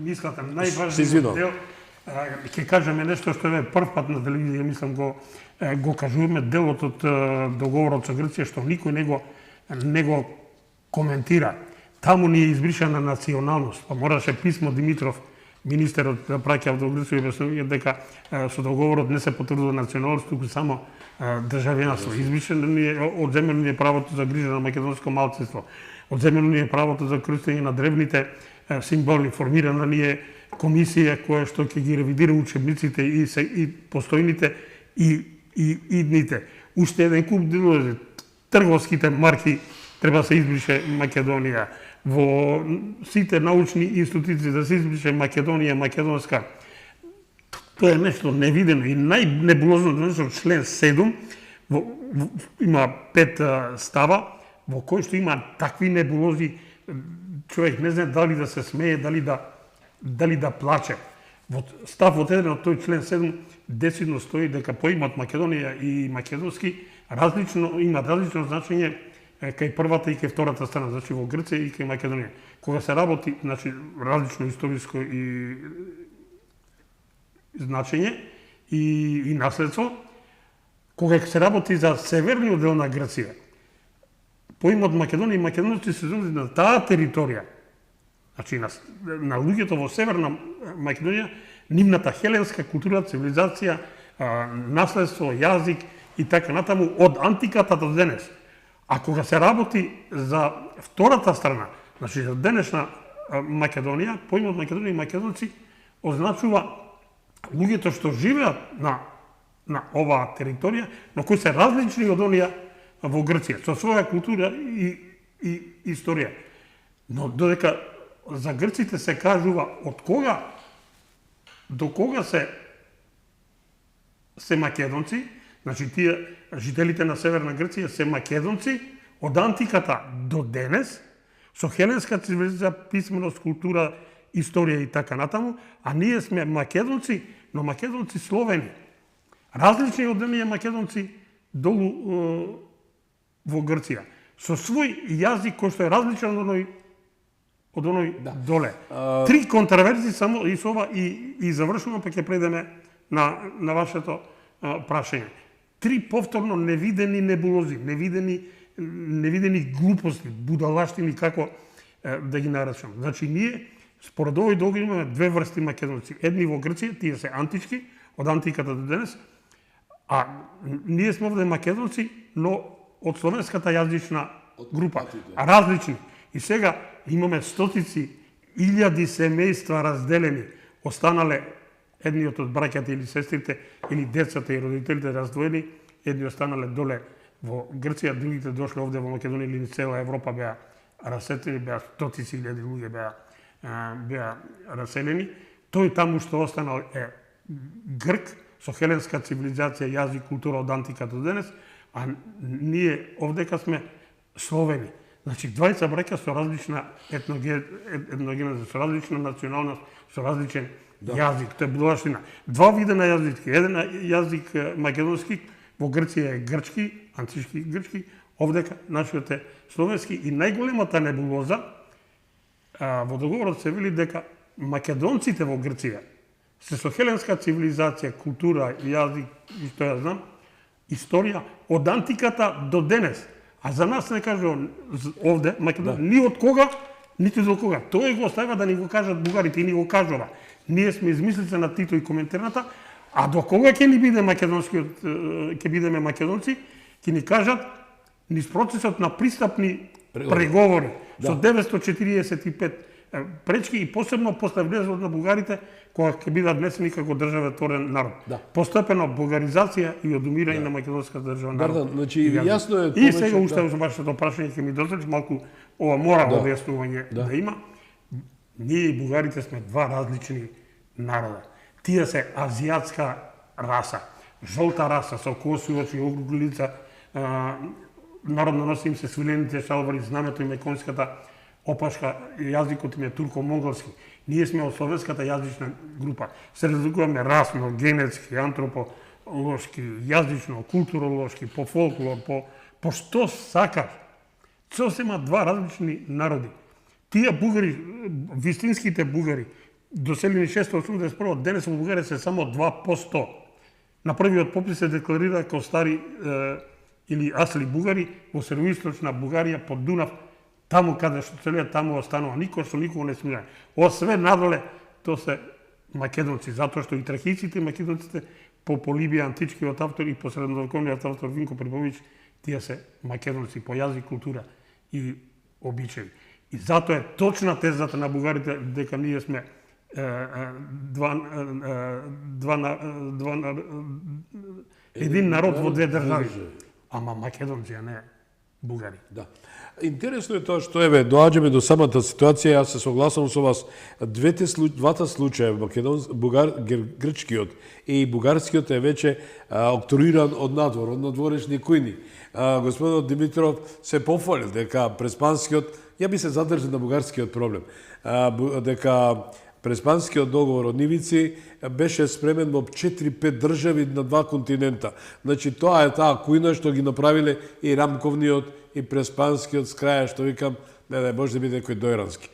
Мислата, најважниот дел, ќе кажеме нешто што е прв пат на телевизија, мислам го кажуваме, делот од договорот со Грција, што никој не го коментира. Таму ни е избришана националност, па мораше писмо Димитров, министерот да праќа до Грција, објаснување дека со договорот не се потврдува националност, туку само државјанство. Избришено ни е, одземено ни е правото за грижа на македонско малцинство, одземено ни е правото за користење на древните символи, формирана ни е комисија која што ќе ги ревидира учебниците и постојните и идните. Уште еден куп делови, трговските марки треба се избрише Македонија. Во сите научни институции да се избрише Македонија, македонска. Тоа е нешто невидено и најнебулозно нешто член 7 има 5 става во кој што има такви небулози, човек не знае дали да се смее, дали да плаче. Во став од 1 од тој член 7 децидно стои дека поимот Македонија и македонски има различно значење кај првата и кај втората страна, значи во Грција и кај Македонија. Кога се работи, значи различно историско и значење и наследство, кога се работи за северниот дел на Грција, поимот Македонија и македонци се односи на таа територија. Значи на луѓето во северна Македонија, нивната хеленска култура, цивилизација, наследство, јазик и така натаму од антиката до денес. А кога се работи за втората страна, значи за денешна Македонија, поимот Македонија и македонци означува луѓето што живеат на оваа територија, но кои се различни од оние во Грција, со своја култура и историја. Но додека за грците се кажува од кога до кога се македонци, значи тие жителите на Северна Грција се македонци од антиката до денес, со хеленска цивилизација, писменост, култура, историја и така натаму, а ние сме македонци, но македонци словени. Различни од оние македонци долу во Грција, со свој јазик кој што е различен од оној доле. Три контраверзии само и со ова и завршувам, па ќе предеме на вашето прашање. Три повторно невидени небулози, невидени глупости, будалаштини, како да ги наречам. Значи, ние, според овој договор, имаме две врсти македонци. Едни во Грција, тие се антички, од антиката до денес, а ние сме овде македонци, но од словенската јазична група, различни. И сега имаме стотици, илјади семејства разделени, останале едниот од браќата или сестрите, или децата и родителите раздвоени, едни останале доле во Грција, другите дошли овде во Македонија или цела Европа беа расетени, беа стотици илјади луѓе беа раселени. Тој таму што останал е грк со хеленска цивилизација, јазик, култура од антика до денес, а ние овдека сме словени. Значи, двајца браќа со различна етногенеза, со различна националност, со различен јазик, тоа е будалштина. Два вида на јазици, еден јазик македонски, во Грција е грчки, антички грчки, овдека нашиот е словенски и најголемата небулоза во договорот се вели дека македонците во Грција се со хеленска цивилизација, култура, јазик, и што ја знам, историја од антиката до денес. А за нас не кажува овде, Македонија, ни од кога, нити до кога. Тој го оставува да ни го кажат бугарите и ни го кажува. Ние сме измислица на Тито и коментарната, а до кога ќе ни биде македонскиот, ќе бидеме македонци, ќе ни кажат низ процесот на пристапни преговори со 945 пречки и посебно после влезот на бугарите кога ќе бидат внесени како државотворен народ. Постепено бугаризација и одумирање на македонската држава народ. Значи јасно е и сега уште вашето прашање ќе ми дозволи малку ова мора објаснување да има. Ние и бугарите сме два различни народа. Тие се азиатска раса, жолта раса со коси, очи, округли лица, народно носи им се свилените шалвари, знамето им е конската опашка, јазикот им е турко-монголски. Ние сме од словенската јазична група. Се разликуваме расно, генетски, антрополошки, јазично, културолошки, по фолклор, по што сакаш. Сосема два различни народи. Тие бугари, вистинските бугари, доселени 681, денес во Бугарија се само 2%. На првиот попис се декларира како стари или асли бугари во североисточна Бугарија под Дунав, таму каде што целиот таму останува, никој што никого не смира. Осве надоле, то се македонци, затоа што и трахиците и македонците по Полибија, античкиот автор и по средновековниот автор Винко Прибович, тие се македонци по јазик, култура и обичаи. И затоа е точна тезата на бугарите дека ние сме един народ во две држави. Ама македонци, а не бугари. Да. Интересно е тоа што доаѓаме до самата ситуација, јас се согласувам со вас. Двата случаја, грчкиот и бугарскиот е веќе окториран од надвор, од надворешни кујни. Господинот Димитров се пофали дека Преспанскиот, ја би се задржал на бугарскиот проблем, дека Преспанскиот договор од Нивици беше спремен во 4-5 држави на два континента. Значи, тоа е таа кујна што ги направиле и Рамковниот, и Преспанскиот с краја, што викам, не, може да биде некој дојрански.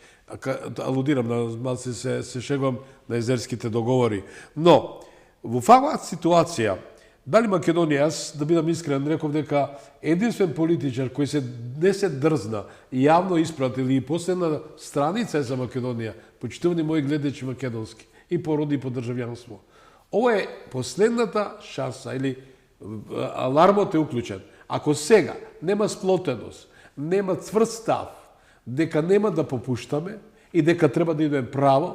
Алудирам, малце се шегувам на езерските договори. Но, во ваква ситуација, дали Македонија, јас да бидам искрен, реков дека единствен политичар кој не се дрзна и јавно испратил и последна страница за Македонија, почитувани мои гледачи македонски, и по род и по државјанство. Ова е последната шанса, или алармот е уклучен. Ако сега нема сплотеност, нема цврст став, дека нема да попуштаме и дека треба да идеме право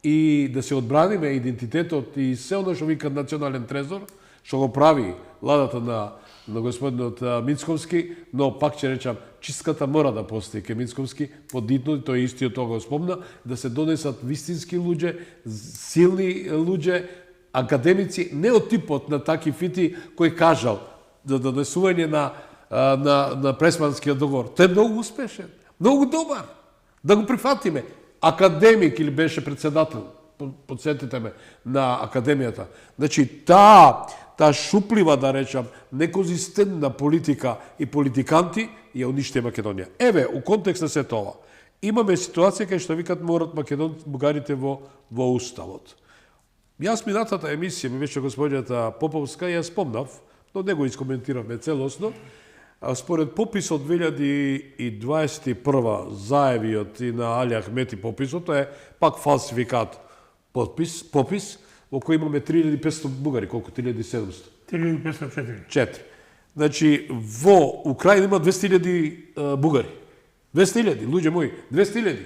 и да се одбраниме идентитетот и се оно што вика национален трезор, што го прави владата на господинот Мицковски, но пак ќе речам, чистката мора да постои ке Мицковски, подитно, тој истиот тоа го спомна, да се донесат вистински луѓе, силни луѓе, академици, не од типот на таки фити кој кажал за донесување на Преспанскиот договор. Тој е многу успешен, многу добар. Да го прифатиме. Академик или беше председател, подсетите ме, на академијата. Значи, таа шуплива, да речам, неконзистентна политика и политиканти ја уништи Македонија. Еве, у контекст на се тоа, имаме ситуација кај што викат морат бугарите во уставот. Јас минатата емисија, ми беше господината Поповска, ја спомнав, но не го искоментиравме целосно. Според пописот 2021 заевиот и на Али Ахмети пописот, тоа е пак фалсификат попис, во кој имаме 3500 бугари, колку 3700? 3504. Значи, во Украина има 200.000 бугари. 200.000, луѓе мои, 200.000.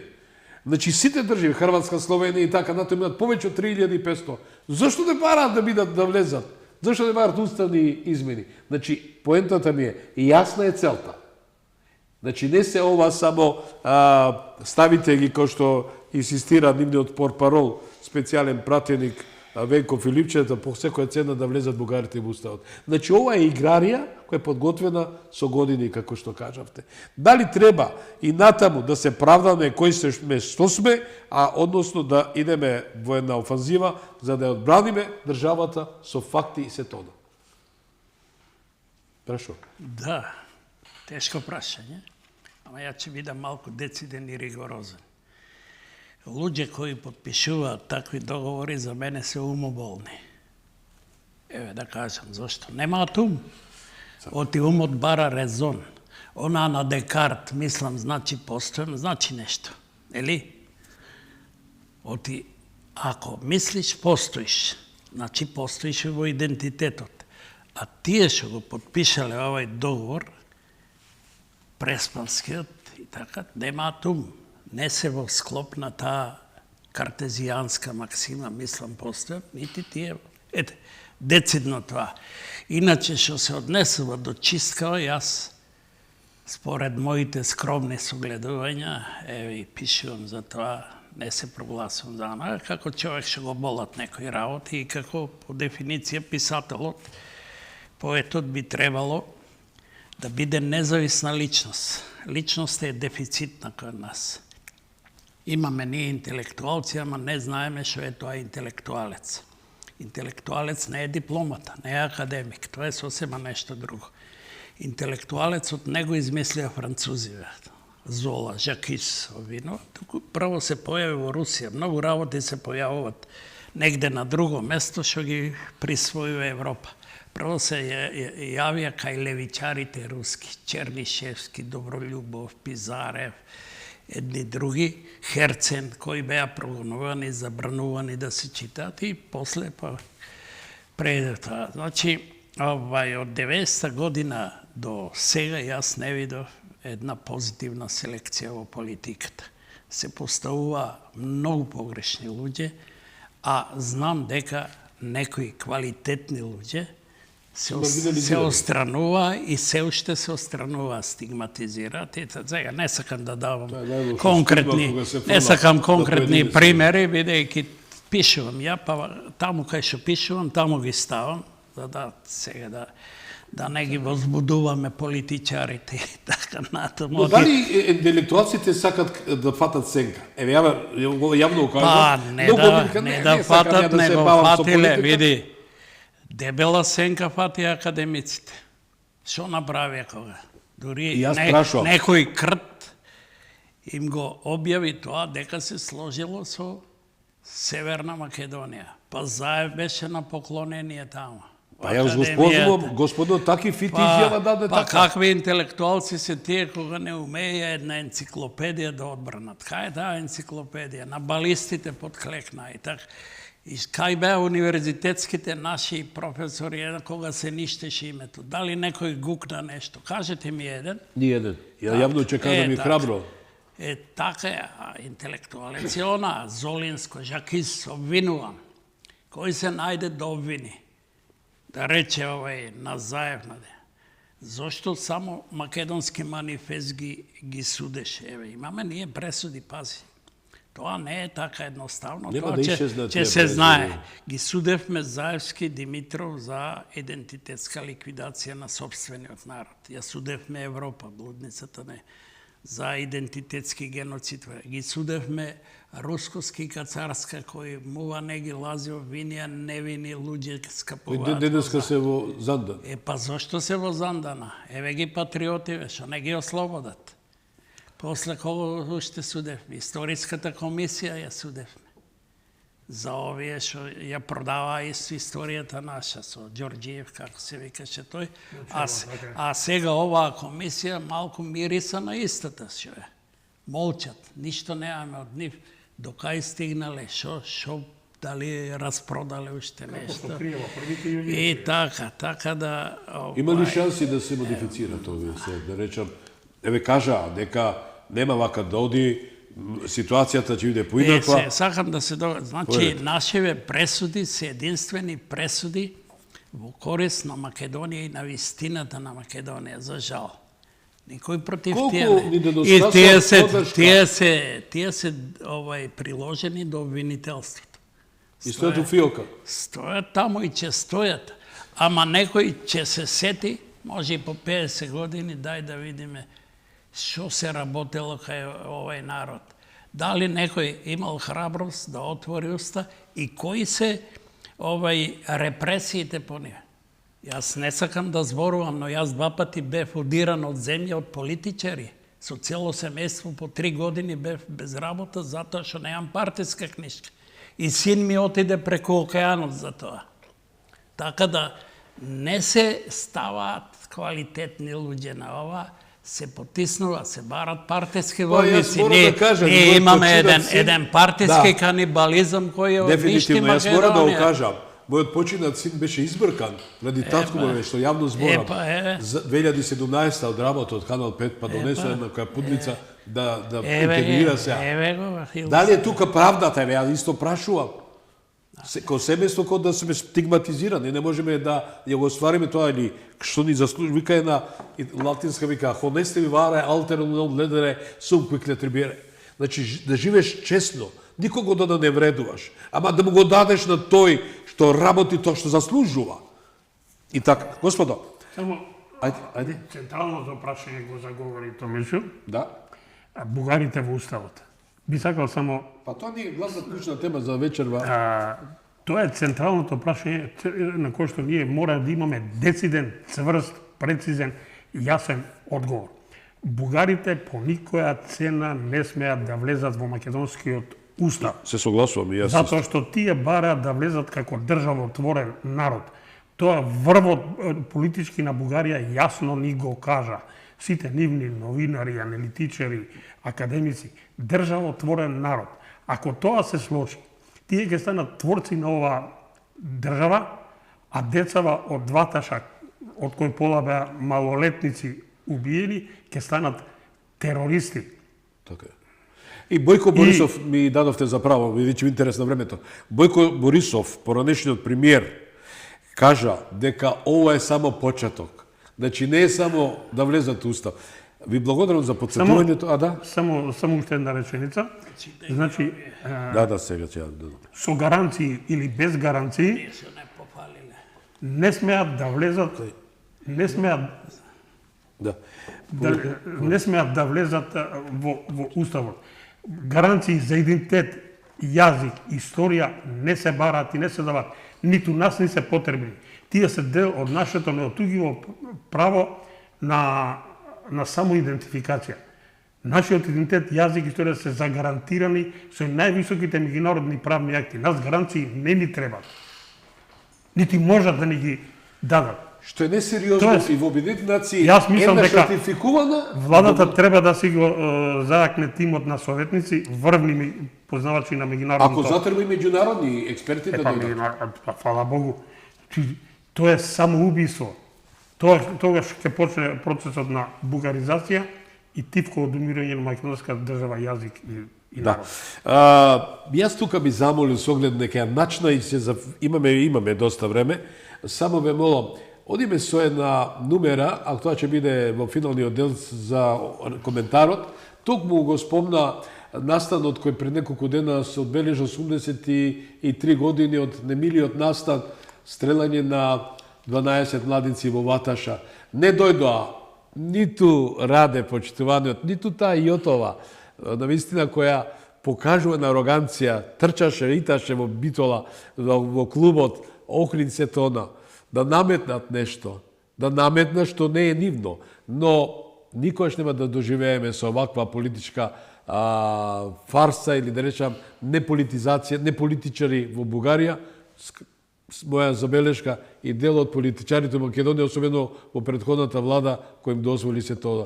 Значи, сите држави, Хрватска, Словенија и така, нато имаат повеќе од 3500. Зошто не параат да влезат? Зашто не барат уставни измени? Значи, поентата ми е, јасна е целта. Значи, не се ова само ставите ги, кој што инсистира нивниот портпарол, специјален пратеник Венко Филипчета, по секоја цена да влезат бугарите во уставот. Значи, ова е играрија која е подготвена со години, како што кажавте. Дали треба и натаму да се правдаме кои сме, што сме, а односно да идеме во една офанзива за да ја одбраниме државата со факти и се тоа. Прашо? Да, тешко прашање, ама ја ќе бидам малку дециден и ригорозен. Луѓе кои подпишуваат такви договори за мене се умоболни. Еве да кажам зошто. Немаат ум. Оти умот бара резон. Она на Декарт, мислам, значи постојам, значи нешто. Ели? Оти, ако мислиш, постоиш. Значи постоиш во идентитетот. А тие што го подпишале овај договор, преспанскиот и така, немаат ум. Не се во склоп на таа картезијанска максима, мислам, постојат, нити тие. Ете, децидно тоа. Иначе, што се однесува до чисткава, јас, според моите скромни согледувања, еве и пишувам за тоа, не се прогласувам за она, како човек што го болат некои работи и како по дефиниција писателот, поетот би требало да биде независна личност. Личноста е дефицитна кај нас. Имаме ние интелектуалци, ама не знаеме што е тоа интелектуалец. Интелектуалец не е дипломата, не е академик, тоа е сосема нешто друго. Интелектуалецот не го измислија французиве. Зола, Жакис, овино, туку прво се појави во Русија. Многу работи се појавуваат негде на друго место што ги присвојува Европа. Прво се јавија кај левичарите руски, Чернишевски, Добролюбов, Пизарев, едни други, Херцен, кои беа прогонувани, забранувани да се читаат и после па преде тоа. Значи, од 90-та година до сега јас не видов една позитивна селекција во политиката. Се поставува многу погрешни луѓе, а знам дека некои квалитетни луѓе се остранува и се уште се остранува, стигматизираат. Сега не сакам да давам конкретни примери, бидејќи пишувам ја, па таму кај што пишувам, таму ги ставам, за да сега да не ги возбудуваме политичарите и така натаму. Но дали интелектуалците сакат да фатат сенка? Еве, јавно кажам. Па, не да фатат, него фатиле, види. Дебела сенка фати академиците. Што направија кога? Дури некој крт им го објави тоа дека се сложило со Северна Македонија. Па Заев беше на поклонение таму. Па јас господинот таки фити изјава даде така. Па какви интелектуалци се тие кога не умеја една енциклопедија да одбранат? Кај е таа енциклопедија? На балистите подклекна и така. И кај беа универзитетските наши професори кога се ништеше името? Дали некој гукна нешто? Кажете ми еден. Ни еден. Ја јавно ќе кажам и храбро. Така е, интелектуалец е она, Золинско, Жакис, обвинувам. Кој се најде да обвини? Да рече овај Назаев, зошто само македонски манифест ги судеше? Еве, имаме ние пресуди, пази. Тоа не е така едноставно. Тоа ќе се знае. Ги судевме Заевски Димитров за идентитетска ликвидација на собствениот народ. Ја судевме Европа, блудницата не. За идентитетски геноцид. Ги судевме Рускоски Кацарска, кој мува не ги лази обвинија невини луѓе скапуваат. Денеска се во Зандан. Па зошто се во Зандана? Еве ги патриотиве, што не ги ослободат. После кого уште судевме? Историската комисија ја судевме. За овие што ја продава историјата наша со Ѓорѓиев, како се викаше тој. А сега оваа комисија малку мириса на истата што е. Молчат, ништо немаме од нив. До кај стигнале, шо дали распродале уште нешто. И така да... Има ли шанси да се модифицират овие се, да речам, еве кажа дека нема вака да оди, ситуацијата ќе биде поинаква. Сакам да се значи, нашиве пресуди се единствени пресуди во корист на Македонија и на вистината на Македонија, за жал. Никој против тие Колку ни не. недостасува И поддршка? тие се приложени до обвинителството. И стојат у фиока. Стојат таму и ќе стојат. Ама некој ќе се сети, може и по 50 години, дај да видиме што се работело кај овој народ. Дали некој имал храброст да отвори уста и кои се репресиите по нив. Јас не сакам да зборувам, но јас 2 пати бев удиран од земја од политичари. Со цело семејство по 3 години бев без работа затоа што немам партиска книжка. И син ми отиде преку океанот за тоа. Така да не се ставаат квалитетни луѓе на ова, се потиснува, се барат партиски војници. Ние имаме еден партиски канибализам кој ја уништи Македонија. Јас мора да го кажам. Мојот починат син беше избркан ради татко му, што јавно зборам. 2017 од работа од Канал 5 па донесо една која пудлица да интегрира се. Дали е тука правдата? Ја исто прашувам. Ко семејство кога да сме стигматизирани, не можеме да ја го оствариме тоа или што ни заслужи. Вика една латинска вика, хонесте ви варе, алтерно гледаре, сум квикле трибире. Значи, да живееш честно, никого да не вредуваш, ама да му го дадеш на тој што работи тоа што заслужува. И така, господо. Само, ајде. Централното прашање го заговори Томишу. Да. Бугарите во уставот. Би сакал само... Па тоа не е гласна клучна тема за вечерва. Тоа е централното прашање на кое што ние мора да имаме дециден, цврст, прецизен и јасен одговор. Бугарите по никоја цена не смеат да влезат во македонскиот устав. Се согласувам и јас. Затоа што тие бараат да влезат како државотворен народ. Тоа врвот политички на Бугарија јасно ни го кажа. Сите нивни новинари, аналитичари, академици, државотворен народ. Ако тоа се случи, тие ќе станат творци на ова држава, а децава од дваташа, од кои пола беа малолетници убиени, ќе станат терористи. Така е. И Бојко Борисов ми дадовте за право, видите интерес на времето. Бојко Борисов, поранешниот премиер, кажа дека ова е само почеток. Значи не е само да влезат устав. Ви благодарам за потсетувањето, да? Само уште една реченица. Значи, да, сега ќе да. Со гаранции или без гаранции не смеат да влезат, не смеат да влезат во уставот. Гаранции за идентитет, јазик, историја не се бараат и не се даваат. Ниту нас не се потребни. Тие се дел од нашето неотугиво право на самоидентификација. Нашиот идентитет, јазик и историја се загарантирани со највисоките меѓународни правни акти. Нас гаранции не ни требат. Нити можат да ни ги дадат. Што е несериозно и во Обединетите нации една ратификувана, владата треба да си го зајакне тимот на советници, врвни познавачи на меѓународното. Ако затрба и меѓународни експерти да дојдат. Фала Богу. Тоа е самоубиство. Тогаш ќе почне процесот на бугаризација и тивко одумирање на македонска држава, јазик и народ. Јас тука би замолил со оглед нека начна и имаме доста време. Само ве молам, одиме со една нумера, а тоа ќе биде во финалниот дел за коментарот. Токму го спомна настанот кој пред неколку дена се одбележа 83 години од немилиот настан, стрелање на 12 младинци во Ваташа. Не дојдоа ниту Раде, почитуваниот, ниту таа Јотова, навистина која покажува на ароганција, трчаше, риташе во битола, во клубот, Охрид се тона, да наметнат нешто, да наметнат што не е нивно, но никош нема да доживееме со оваква политичка фарса или да речам неполитизација, неполитичари во Бугарија. Моја забелешка и дел од политичарите во Македонија, особено во претходната влада, кој им дозволи се тоа.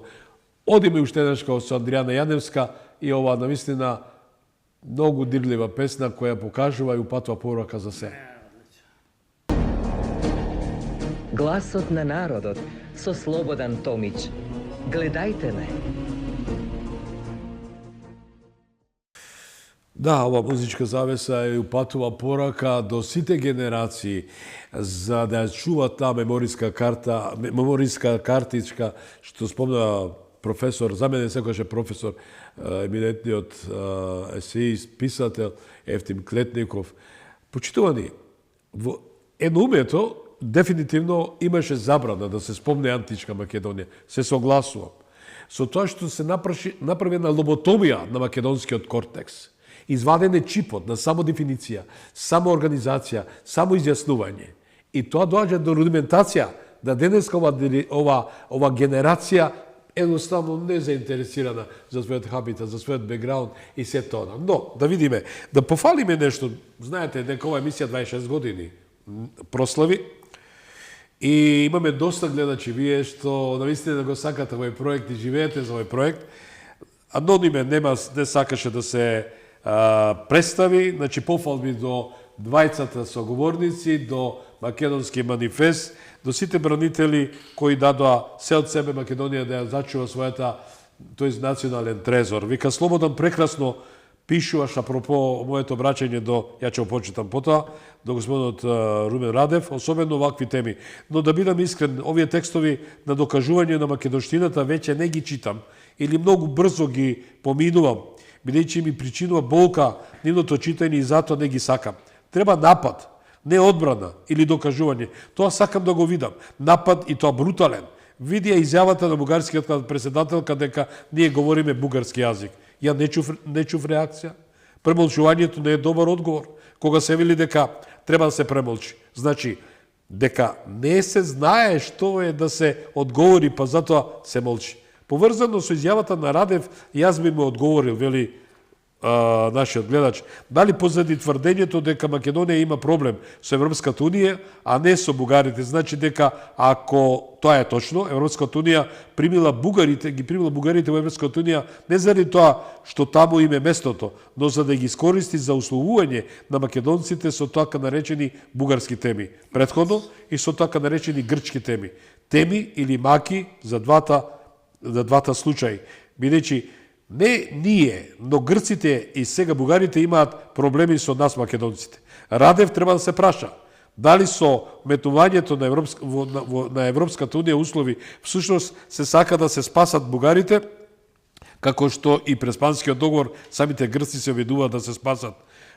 Одиме уште еднаш као со Андријана Јаневска и ова навистина многу дирлива песна која покажува и упатува порака за се. Гласот на народот со Слободан Томич. Гледајте ме. Да, ова музичка завеса е упатува порака до сите генерации за да ја чуваат таа мемориска картичка, што спомна професор, за мене секогаш е професор, еминентниот есеист, писател Евтим Клетников. Почитувани, во едноумето дефинитивно имаше забрана да се спомне античка Македонија. Се согласувам. Со тоа што се направи една лоботомија на македонскиот кортекс. Изваден е чипот на самодефиниција, самоорганизација, самоизјаснување. И тоа доаѓа до рудиментација да денеска ова генерација едноставно не заинтересирана за својот хабитат, за својот бекграунд и се тоа. Но, да видиме, да пофалиме нешто. Знаете, дека ова емисија 26 години прослави и имаме доста гледачи вие што навистина го сакате овој проект и живеете за овој проект. Анониме не сакаше да се представи, значи пофалби до двајцата соговорници, до Македонски манифест, до сите бранители кои дадоа се од себе Македонија да ја зачува својата, тој национален трезор. Вика Слободан прекрасно пишуваш апропо моето обраќање до, ја ќе почитам потоа, до господинот Румен Радев, особено вакви теми. Но да бидам искрен, овие текстови на докажување на македонштината веќе не ги читам или многу брзо ги поминувам, бидејќи ми причинува болка нивното читање и затоа не ги сакам. Треба напад, не одбрана или докажување. Тоа сакам да го видам. Напад и тоа брутален. Види ја изјавата на бугарскиот председателка дека ние говориме бугарски јазик. Ја не чув реакција. Премолчувањето не е добар одговор. Кога се вели дека треба да се премолчи. Значи, дека не се знае што е да се одговори, па затоа се молчи. Поврзано со изјавата на Радев, јас би му одговорил, вели нашиот гледач, дали позади тврдењето дека Македонија има проблем со Европската унија, а не со бугарите. Значи дека ако тоа е точно, Европската унија примила бугарите во Европската унија не заради тоа што таму им е местото, но за да ги искористи за условување на македонците со така наречени бугарски теми. Претходно и со така наречени грчки теми. Теми или маки за двата случаи. Бидејќи не ние, но грците и сега бугарите имаат проблеми со нас македонците. Радев треба да се праша дали со метнувањето на Европската унија услови всушност се сака да се спасат бугарите, како што и Преспанскиот договор самите грци се обидуваат да се спасат.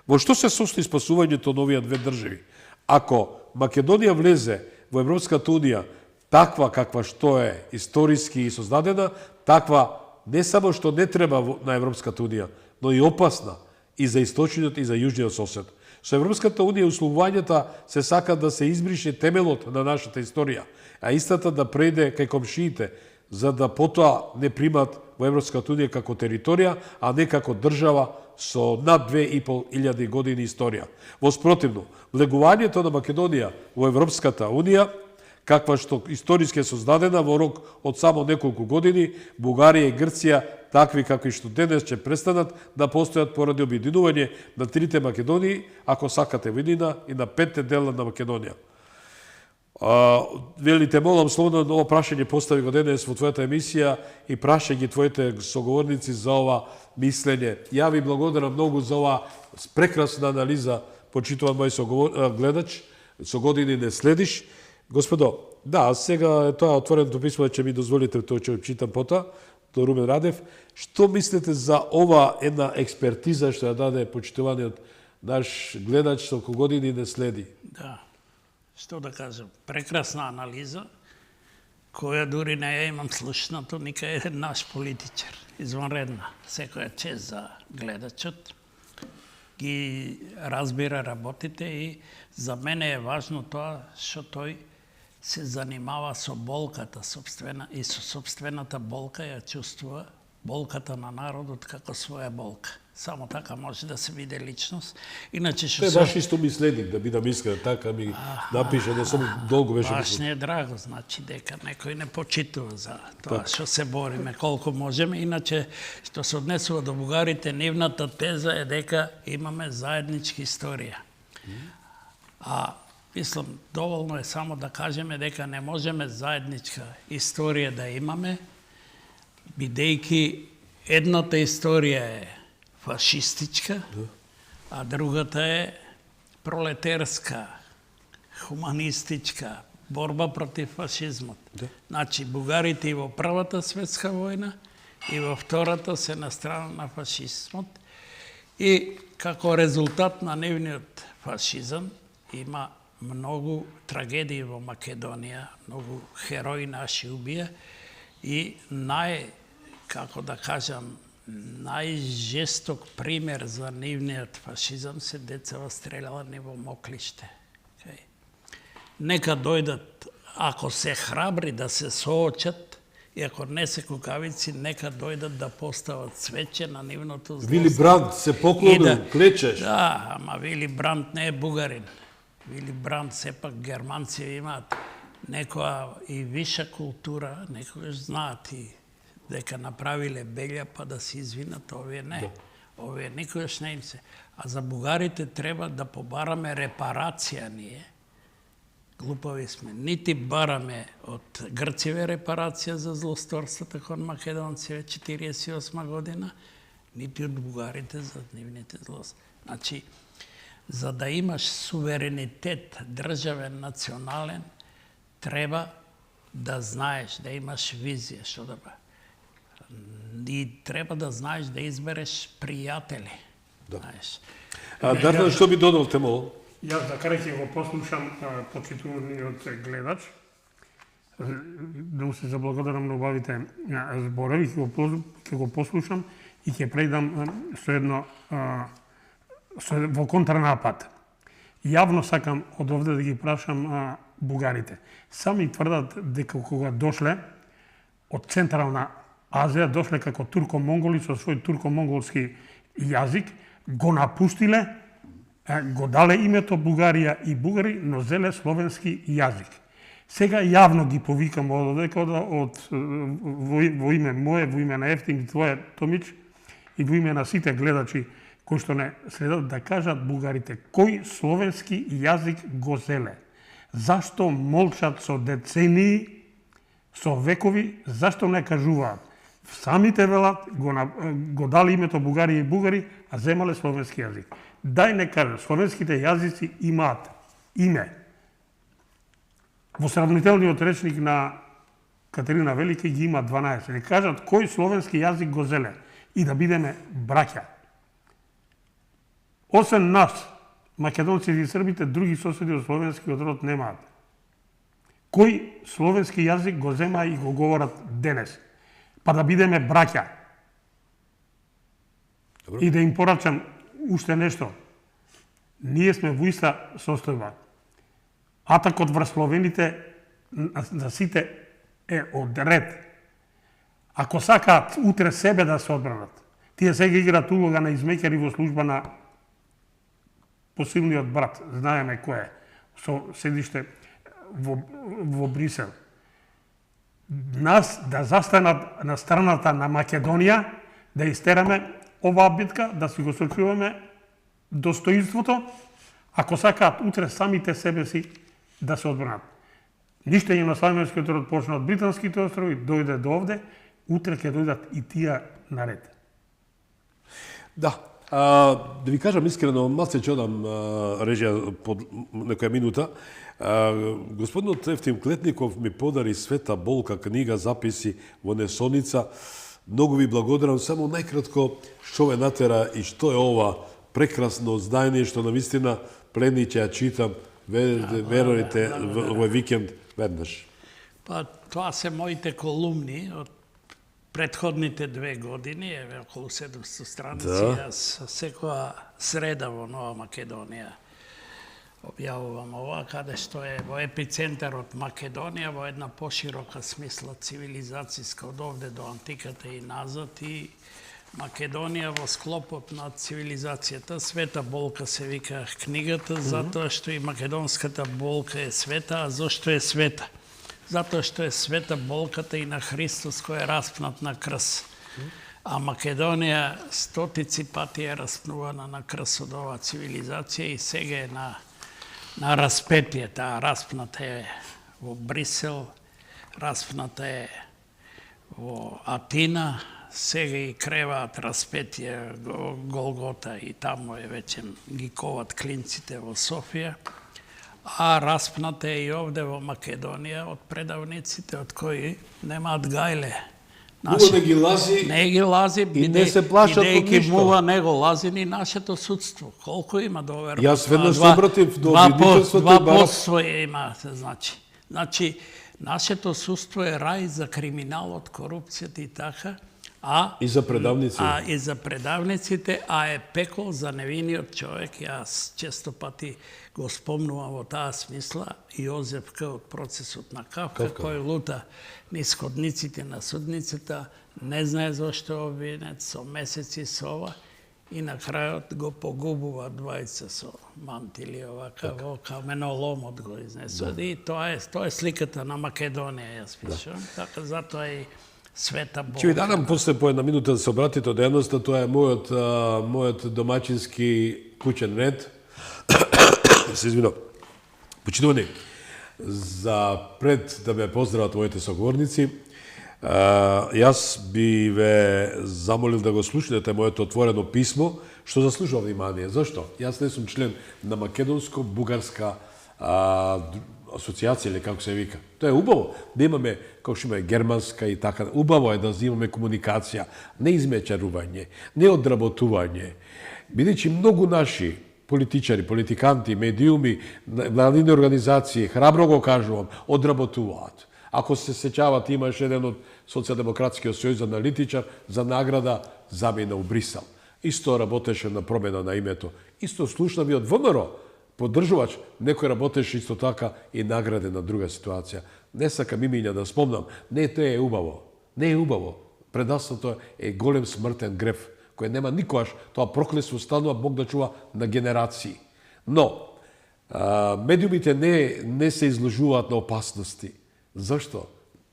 Во што се состои спасувањето на овие две држави? Ако Македонија влезе во Европската унија таква каква што е историски и создадена, таква не само што не треба на Европската унија, но и опасна и за источниот и за јужниот сосед. Со Европската унија условувањата се сака да се избрише темелот на нашата историја, а истата да преде кај комшиите, за да потоа не примат во Европската унија како територија, а не како држава со над 2500 години историја. Во спротивно, влегувањето на Македонија во Европската унија, каква што историски е создадена во рок од само неколку години, Бугарија и Грција, такви какви што денес ќе престанат да постојат поради обединување на трите Македонии, ако сакате видина, и на 5 дела на Македонија. Велите, молам, Слободан, ова прашање постави го денес во твојата емисија и праша ги твоите соговорници за ова мислење. Ја ви благодарам многу за ова прекрасна анализа, почитуван мој гледач, со години не следиш. Господо, да, сега е тоа отвореното писмо, ќе ми дозволите, тоа ќе читам потоа, до Румен Радев. Што мислите за ова една експертиза што ја даде почитуваниот наш гледач, толку години не следи? Да, што да кажам, прекрасна анализа, која дури не ја имам слушнато никај наш политичар, извонредна. Секоја чест за гледачот, ги разбира работите и за мене е важно тоа што тој се занимава со болката собствена и со собствената болка ја чувствува болката на народот како своја болка. Само така може да се види личност. Иначе што се баш исто миследник, да бидам искрен, така ми напише, не сум долго беше. Баш не е драго, значи дека некој не почитува за тоа што се бориме колку можеме. Иначе што се однесува до бугарите, нивната теза е дека имаме заедничка историја. Мислам, доволно е само да кажеме дека не можеме заедничка историја да имаме, бидејќи едната историја е фашистичка, а другата е пролетерска, хуманистичка, борба против фашизмот. Значи, бугарите и во Првата светска војна, и во Втората се на страна на фашизмот. И како резултат на нивниот фашизам има многу трагедии во Македонија, многу херои наши убија и како да кажам, најжесток пример за нивниот фашизам се децава стрелани во Моклиште. Нека дојдат, ако се храбри да се соочат, и ако не се кукавици, нека дојдат да постават свече на нивното злоство. Вили Бранд се поклонил, клечеш. Да, ама Вили Бранд не е бугарин. Вили Бранд сепак германци имаат некоја и виша култура, некогаш знаат и дека направиле белја па да се извинат, овие не. Овие никогаш не им се. А за бугарите треба да побараме репарација ние. Глупави сме. Нити бараме од Грциве репарација за злосторствата кон македонци 48 година, нити од бугарите за нивните злост. Значи, за да имаш суверенитет, државен, национален, треба да знаеш, да имаш визија, што да ба. И треба да знаеш да избереш пријатели. Знаеш. Дардан, што би додал темо? Јас за крај ќе го послушам почитуваниот гледач. Да му се заблагодарам на убавите зборови, ќе го послушам и ќе прејдам со едно во контранапад. Јавно сакам од овде да ги прашам бугарите. Сами тврдат дека кога дошле од Централна Азија, дошле како турко-монголи со свој турко-монголски јазик, го напустиле, го дале името Бугарија и бугари, но зеле словенски јазик. Сега јавно ги повикам одека во име мое, во име на Ефтим и твое, Томич, и во име на сите гледачи кои што не следат, да кажат бугарите кој словенски јазик го зеле. Зашто молчат со децении, со векови, зашто не кажуваат? Самите велат, го дали името Бугарија и бугари, а земале словенски јазик. Дај не кажа, словенските јазици имаат име. Во сравнителниот речник на Катерина Велика ги има 12. Не кажат кој словенски јазик го зеле и да бидеме браќа. Освен нас, македонците и србите, други соседи од словенскиот род немаат. Кој словенски јазик го зема и го говорат денес? Па да бидеме браќа. И да им порачам уште нешто. Ние сме во иста состојба. Атакот врз словените на сите е од ред. Ако сакаат утре себе да се одбранат, тие сега играат улога на измеќари во служба на посилниот брат, знаеме кој е, со седиште во Брисел. Нас да застанат на страната на Македонија, да истераме оваа битка, да си го сочуваме достоинството, ако сакаат утре самите себе си да се одбранат. Ништење на славенскиот род почна од британските острови, дојде до овде, утре ќе дојдат и тие наред. Да, да ви кажам искрено, малце ќе одам режија под некоја минута. Господинот Ефтим Клетников ми подари Света болка книга, записи во несоница. Многу ви благодарам, само најкратко што ве натера и што е ова прекрасно здање што навистина пленни ќе ја читам, верујте, овој викенд веднаш. Па тоа се моите колумни од предходните 2 години, околу 700 страници, јас секоја среда во Нова Македонија објавувам ова, каде што е во епицентарот Македонија, во една поширока смисла цивилизацијска од овде до антиката и назад, и Македонија во склопот на цивилизацијата. Света болка се вика книгата, затоа што и македонската болка е света. А зошто е света? Затоа што е света болката и на Христос кој е распнат на крст. А Македонија стотици пати е распнувана на крст од оваа цивилизација и сега е на распетие. Таа распната е во Брисел, распната е во Атина, сега и креваат распетие Голгота и таму е веќе ги коват клинците во Софија, а распната е и овде во Македонија од предавниците од кои немаат гајле. Мува не ги лази, Не ги лази, и не се плашат од бидејќи ништо. мува не го лази ни нашето судство. Колку има доверба? Јас веднаш се обратив до обвинителството и барав. 2% има, значи. Значи, нашето судство е рај за криминалот, корупцијата и така, И за предавници. и за предавниците, а е пекол за невиниот човек. Јас често пати го спомнувам во таа смисла и Јозеф К. од процесот на Кавка, кој лута низ ходниците на судницата, не знае зошто е обвинет, со месеци со ова, и на крајот го погубува двајца со мантили овака, во каменоломот го изнесува. И тоа е сликата на Македонија, јас пишам, така затоа и света Бога. Ќе ви дадам после по една минута да се обратите од едноста, тоа е мојот домачински куќен ред. Се извинувам. Почитувани, за пред да ме поздрават моите соговорници, јас би ве замолил да го слушнете моето отворено писмо, што заслужува внимание. Зашто? Јас не сум член на македонско-бугарска асоциација, или како се вика. Тоа е убаво да имаме, како што имаме германска и така. Убаво е да имаме комуникација, не измечарување, не одработување. Бидејќи многу наши политичари, политиканти, медиуми, владини организации, храбро го кажувам, одработуваат. Ако се сеќават, имаше еден од Социјалдемократскиот сојуз аналитичар за награда замина у Брисел. Исто работеше на промена на името. Исто слушна ви од ВМРО, поддржувач, некој работеше исто така и награде на друга ситуација. Не сакам имиња да спомнам, не тоа е убаво. Не е убаво. Предавството е голем смртен греф, кој нема никогаш, тоа проклество станува Бог да чува на генерации. Но, медиумите не се изложуваат на опасности. Зашто?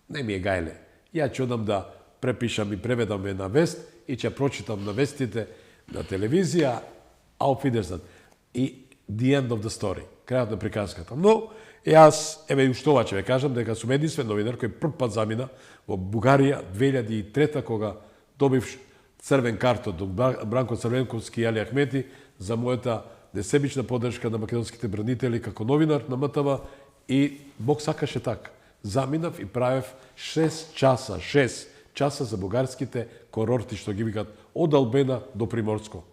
Не ми е гајле. Ја ќе одам да препишам и преведам една вест и ќе прочитам на вестите на телевизија, auf Wiedersehen. И the end of the story. Крајот на приказката. Но, јас, еве и ушто ова ќе ве кажам, дека сум единствен новинар кој прв пат замина во Бугарија 2003 кога добив црвен картон од Бранко Црвенковски и Али Ахмети за мојата несебична поддршка на македонските бранители како новинар на МТВ, и Бог сакаше така. Заминав и правев 6 часа за бугарските курорти, што ги викат од Албена до Приморско.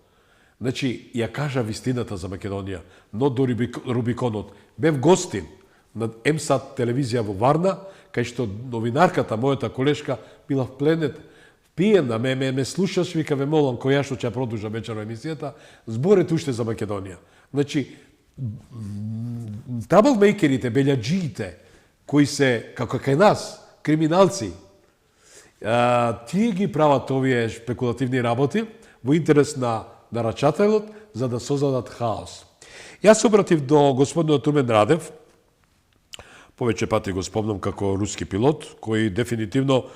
Значи, ја кажа вистината за Македонија, но до Рубиконот. Бев гостин на МСАТ телевизија во Варна, кај што новинарката, мојата колешка, била впленет, пиена, ме слушаш, вика, ве молам, кој ја што ќе продолжа вечерва емисијата, зборете уште за Македонија. Значи, траблмејкерите, белјаджиите, кои се, како кај нас, криминалци, тие ги прават овие шпекулативни работи во интерес на нарачателот, за да создадат хаос. Јас се обратив до господинот Румен Радев, повеќе пати го спомнам како руски пилот, кој дефинитивно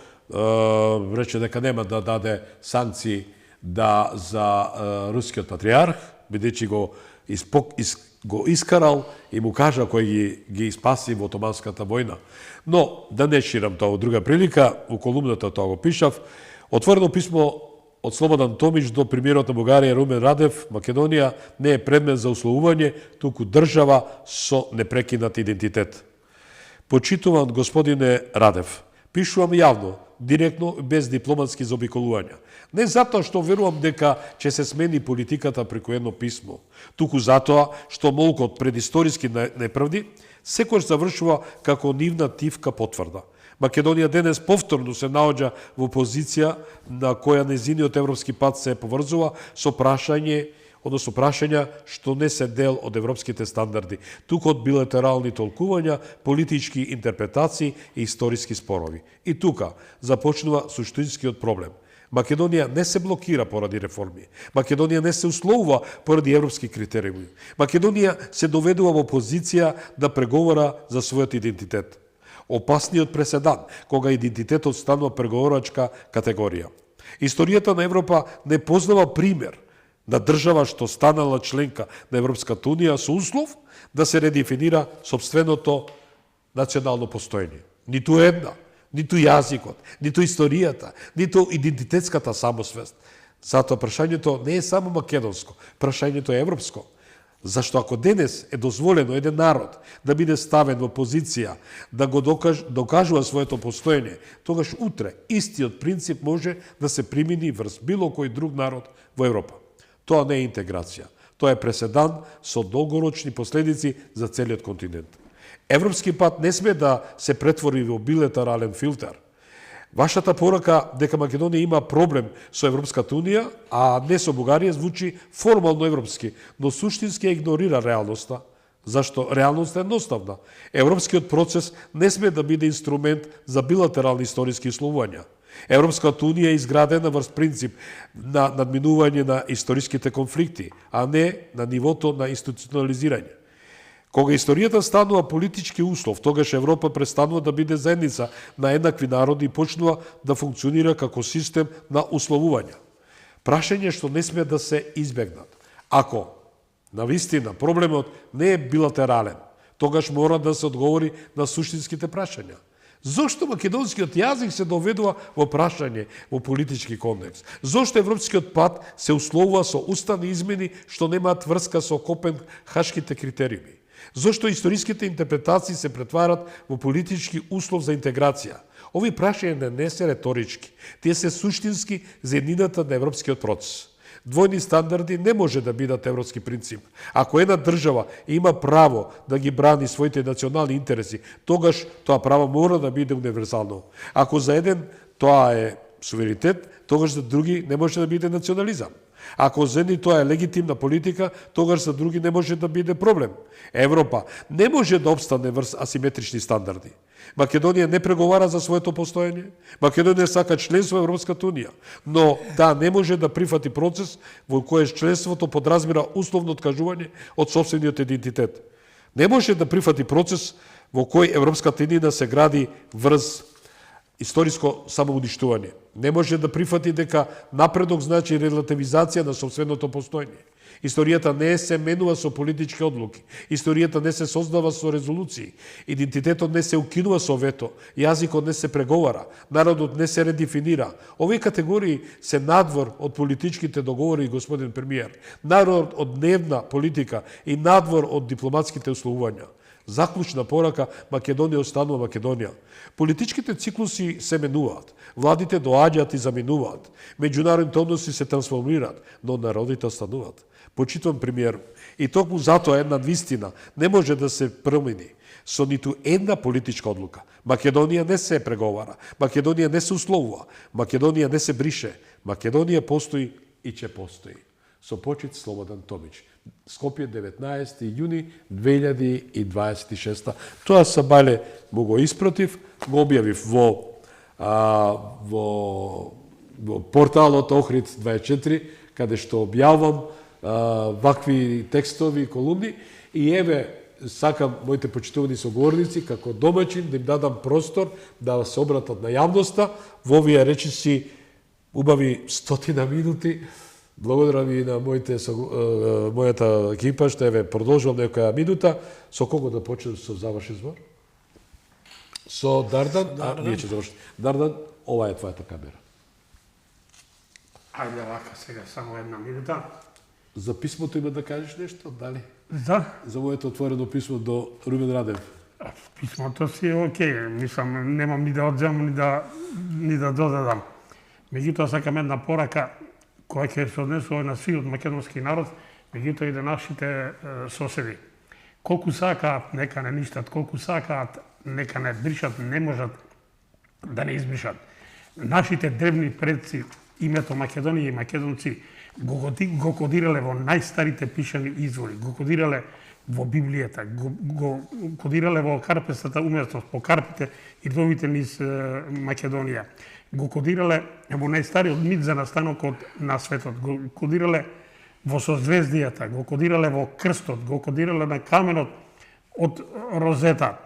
рече дека нема да даде санкции за рускиот патриарх, бидејќи го искарал и му кажа кој ги спаси во Отоманската војна. Но, да не ширам тоа во друга прилика, у колумната тоа го пишав, отворено писмо од Слободан Томич до премиерот на Бугарија Румен Радев, Македонија не е предмет за условување, туку држава со непрекинат идентитет. Почитуван господине Радев, пишувам јавно, директно, без дипломатски заобиколувања. Не затоа што верувам дека ќе се смени политиката преку едно писмо, туку затоа што молкот пред историски неправди секој завршува како нивна тивка потврда. Македонија денес повторно се наоѓа во позиција на која незиниот европски пат се поврзува со прашања што не се дел од европските стандарди, туку од билатерални толкувања, политички интерпретации и историски спорови. И тука започнува суштинскиот проблем. Македонија не се блокира поради реформи. Македонија не се условува поради европски критериуми. Македонија се доведува во позиција да преговара за својот идентитет. Опасниот преседан, кога идентитетот станува преговорачка категорија. Историјата на Европа не познава пример на држава што станала членка на Европската Унија со услов да се редефинира сопственото национално постоење. Ниту една. ниту јазикот, ниту историјата, ниту идентитетската самосвест. Затоа прашањето не е само македонско, прашањето е европско. Зашто ако денес е дозволено еден народ да биде ставен во позиција да го докажува своето постоење, тогаш утре истиот принцип може да се примени врз било кој друг народ во Европа. Тоа не е интеграција, тоа е преседан со долгорочни последици за целиот континент. Европски пат не сме да се претвори во билатерален филтер. Вашата порака дека Македонија има проблем со Европската Унија, а не со Бугарија, звучи формално европски, но суштински игнорира реалноста. Зашто реалноста е едноставна. Европскиот процес не сме да биде инструмент за билатерални историски условувања. Европската Унија е изградена врз принцип на надминување на историските конфликти, а не на нивото на институционализирање. Кога историјата станува политички услов, тогаш Европа престанува да биде заедница на еднакви народи и почнува да функционира како систем на условувања. Прашање што не сме да се избегнат. Ако навистина проблемот не е билатерален, тогаш мора да се одговори на суштинските прашања. Зошто македонскиот јазик се доведува во прашање во политички контекст? Зошто европскиот пат се условува со уставни измени што немаат врска со Копенхашките критериуми? Зошто историските интерпретации се претварат во политички услов за интеграција? Овие прашања не се реторички, тие се суштински за еднината на европскиот процес. Двојни стандарди не може да бидат европски принцип. Ако една држава има право да ги брани своите национални интереси, тогаш тоа право мора да биде универзално. Ако за еден тоа е суверенитет, тогаш за други не може да биде национализам. Ако за едни тоа е легитимна политика, тогаш за други не може да биде проблем. Европа не може да обстане врз асиметрични стандарди. Македонија не преговара за своето постоење. Македонија сака членство во Европската Унија, но таа не може да прифати процес во кој членството подразбира условно откажување од сопствениот идентитет. Не може да прифати процес во кој Европската еднина се гради врз историско самоуништување. Не може да прифати дека напредок значи релативизација на сопственото постоење. Историјата не се менува со политички одлуки. Историјата не се создава со резолуции. Идентитетот не се укинува со вето. Јазикот не се преговара. Народот не се редефинира. Овие категории се надвор од политичките договори, господин премиер. Надвор од дневна политика и надвор од дипломатските условувања. Заклучна порака, Македонија останува Македонија. Политичките циклуси се менуваат, владите доаѓаат и заминуваат, меѓународните односи се трансформираат, но народите остануваат. Почитувам премиер, и токму затоа една вистина не може да се промени со ниту една политичка одлука. Македонија не се преговара, Македонија не се условува, Македонија не се брише, Македонија постои и ќе постои. Со почит Слободан Томич. Скопје, 19. јуни 2026. Тоа Сабајле му го испратив, го објавив во порталот Охрид 24, каде што објавам вакви текстови и колумни, и еве сакам моите почитувани соговорници како домаќин да им дадам простор да се обратат на јавноста во овие речиси убави 100 минути. Благодарам и на мојата екипа што еве продолжувам некоја минута. Со кого да почнем со завршен збор? Со Дардан, вие ќе завршите. Дардан, ова е твојата камера. Ајде вака сега само една минута. За писмото има да кажеш нешто, дали? Да. За моето отворено писмо до Румен Радев. Писмото си е окей, мислам, немам ни да одземам, ни да додадам. Меѓутоа сакам една порака која ќе се однесува на сиот македонски народ, меѓутоа и на нашите соседи. Колку сакаат, нека не ништат, колку сакаат, нека не бришат, не можат да не избришат. Нашите древни предци, името Македонија и македонци, го кодирале во најстарите пишани извори, го кодирале во Библијата, го кодирале во карпестата уметност, по карпите и довите низ Македонија. Го кодирале во најстариот мит за настанокот на светот, го кодирале во созвездијата, го кодирале во крстот, го кодирале на каменот од розета,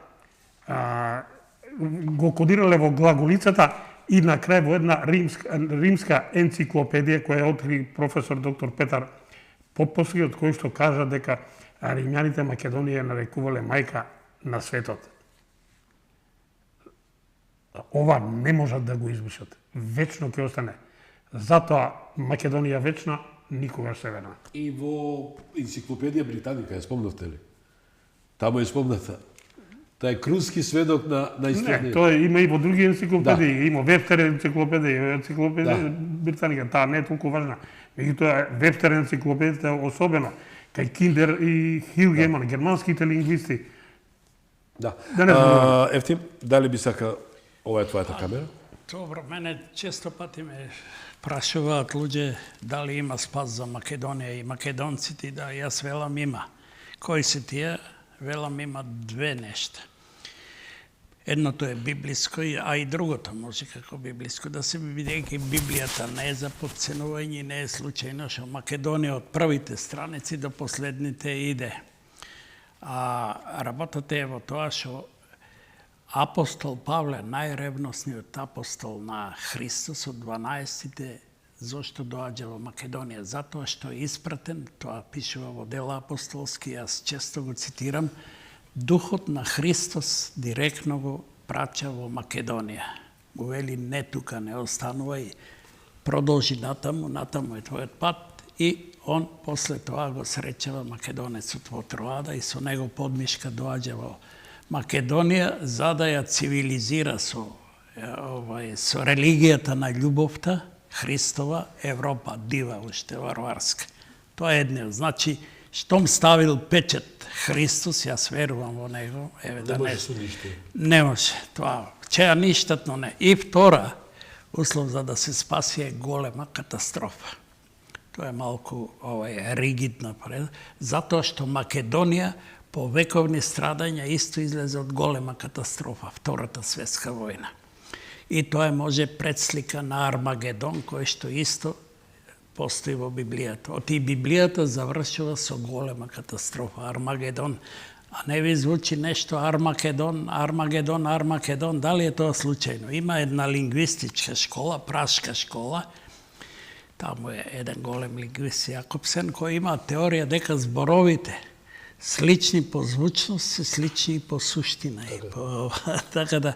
го кодирале во глаголицата и на крај во една римска енциклопедија која откри професор доктор Петар Поповски, од кој што кажа дека римјаните Македонија нарекувале мајка на светот. ова не можат да го избришат. Вечно ќе остане. Затоа Македонија вечна, никогаш северна. И во енциклопедија Британика, ја спомнавте ли? Таму е спомната. Тај крунски сведок на истина. Не, тоа има и во други енциклопедии, има Вебстер енциклопедија, енциклопедија Британика, таа не е толку важна. Меѓутоа Вебстер енциклопедијата е особено, кај Киндер и Хилгеман, германските лингвисти. Да. Да не знам. Ефтим, дали би сака, ова е твојата камера? Добро, мене често пати ме прашуваат луѓе дали има спас за Македонија и македонците, да јас велам има. Кои се тие? Велам има две нешта. Едното е библиско, а и другото може како библиско. Да се бидејќи Библијата не е за подценување, не е случајно што Македонија од првите страници до последните иде. А работата е во тоа што апостол Павле, најревносниот апостол на Христос од 12-тите, зошто доаѓа во Македонија? Затоа што е испратен, тоа пишува во Дела апостолски, јас често го цитирам, Духот на Христос директно го праќа во Македонија. Го вели не тука, не останува и продолжи натаму е твојот пат, и он после тоа го среќава македонецот во Троада и со него подмишка доаѓа во Македонија за да ја цивилизира со религијата на љубовта, Христова, Европа, дива уште варварска. Тоа е едно. Значи, штом ставил печет Христос, јас верувам во него, да не може. Тоа, чеја ништатно не. И втора, услов за да се спаси е голема катастрофа. Тоа е малку ригидна пред, затоа што Македонија по вековни страдања исто излезе од голема катастрофа, Втората светска војна. И тоа е може предслика на Армагедон, кој што исто постои во Библијата. Оти Библијата завршува со голема катастрофа, Армагедон. А не ви звучи нешто Армагедон, Армагедон, Армагедон, дали е тоа случајно? Има една лингвистичка школа, прашка школа, таму е еден голем лингвист Јакобсен, кој има теорија дека зборовите слични по звучност се слични по суштина. Така да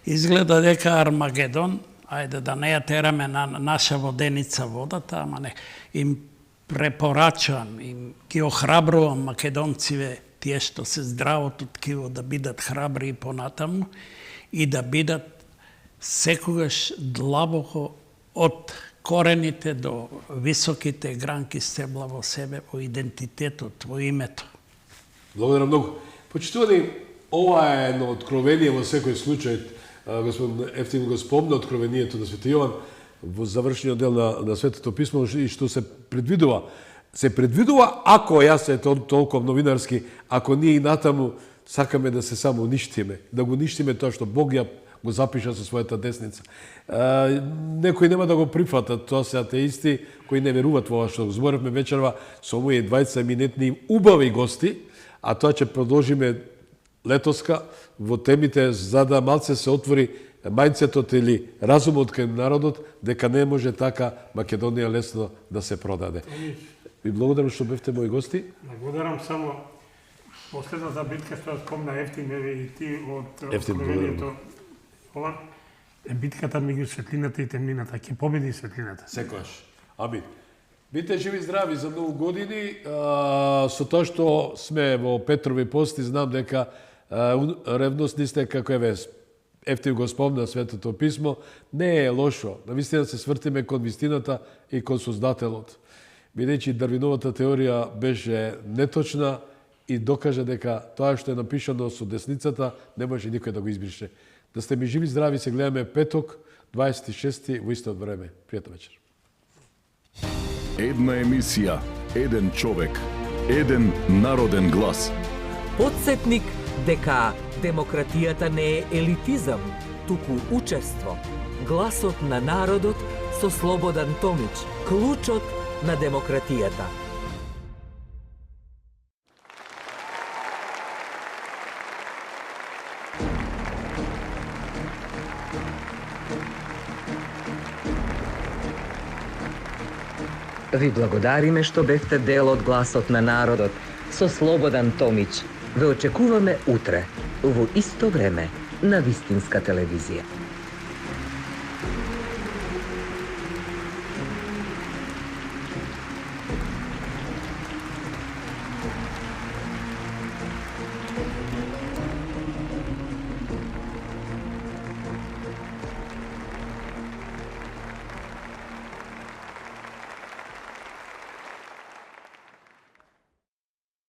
изгледа дека Армагедон, ајде да не ја тераме на наша воденица водата, ама не, им препорачувам, им ги охрабрувам македонциве, тие што се здравото ткиво, да бидат храбри и понатаму и да бидат секогаш длабоко од корените до високите гранки стебла во себе, во идентитетот, во името. Благодарам многу. Почитувани, ова е едно откровение во секој случај. Господин Ефтим го спомна откровението на Свети Јован во завршниот дел на Светото писмо и што се предвидува. Се предвидува ако јас е толку новинарски, ако ние и натаму сакаме да се само уништиме, да го уништиме тоа што Бог ја го запиша со својата десница. Некои нема да го прифатат, тоа се атеисти кои не веруваат во ова што зборевме вечерва со овие двајца еминентни убави гости, а тоа ќе продолжиме летоска во темите за да малце се отвори мајнцетот или разумот кај народот дека не може така Македонија лесно да се продаде. Ви благодарам што бевте мои гости. Благодарам само последната битка што спомна Ефтим и ти од Ефтим, откровението. Ова е битката меѓу светлината и темнината. Ќе победи светлината. Секојаш. Амин. Бите живи здрави за многу години. Со тоа што сме во Петрови пости, знам дека ревностни сте како Ефтим го спомна Светото писмо, не е лошо. Навистина се свртиме кон вистината и кон Создателот. Бидејќи Дарвиновата теорија беше неточна и докажа дека тоа што е напишано со десницата не може никој да го избрише. Да сте ми живи здрави, се гледаме петок, 26 во исто време. Пријатна вечер. Една емисија, еден човек, еден народен глас. Подсетник дека демократијата не е елитизам, туку учество. Гласот на народот со Слободан Томич, клучот на демократијата. Ви благодариме што бевте дел од Гласот на народот со Слободан Томич. Ве очекуваме утре, во исто време, на Вистинска телевизија.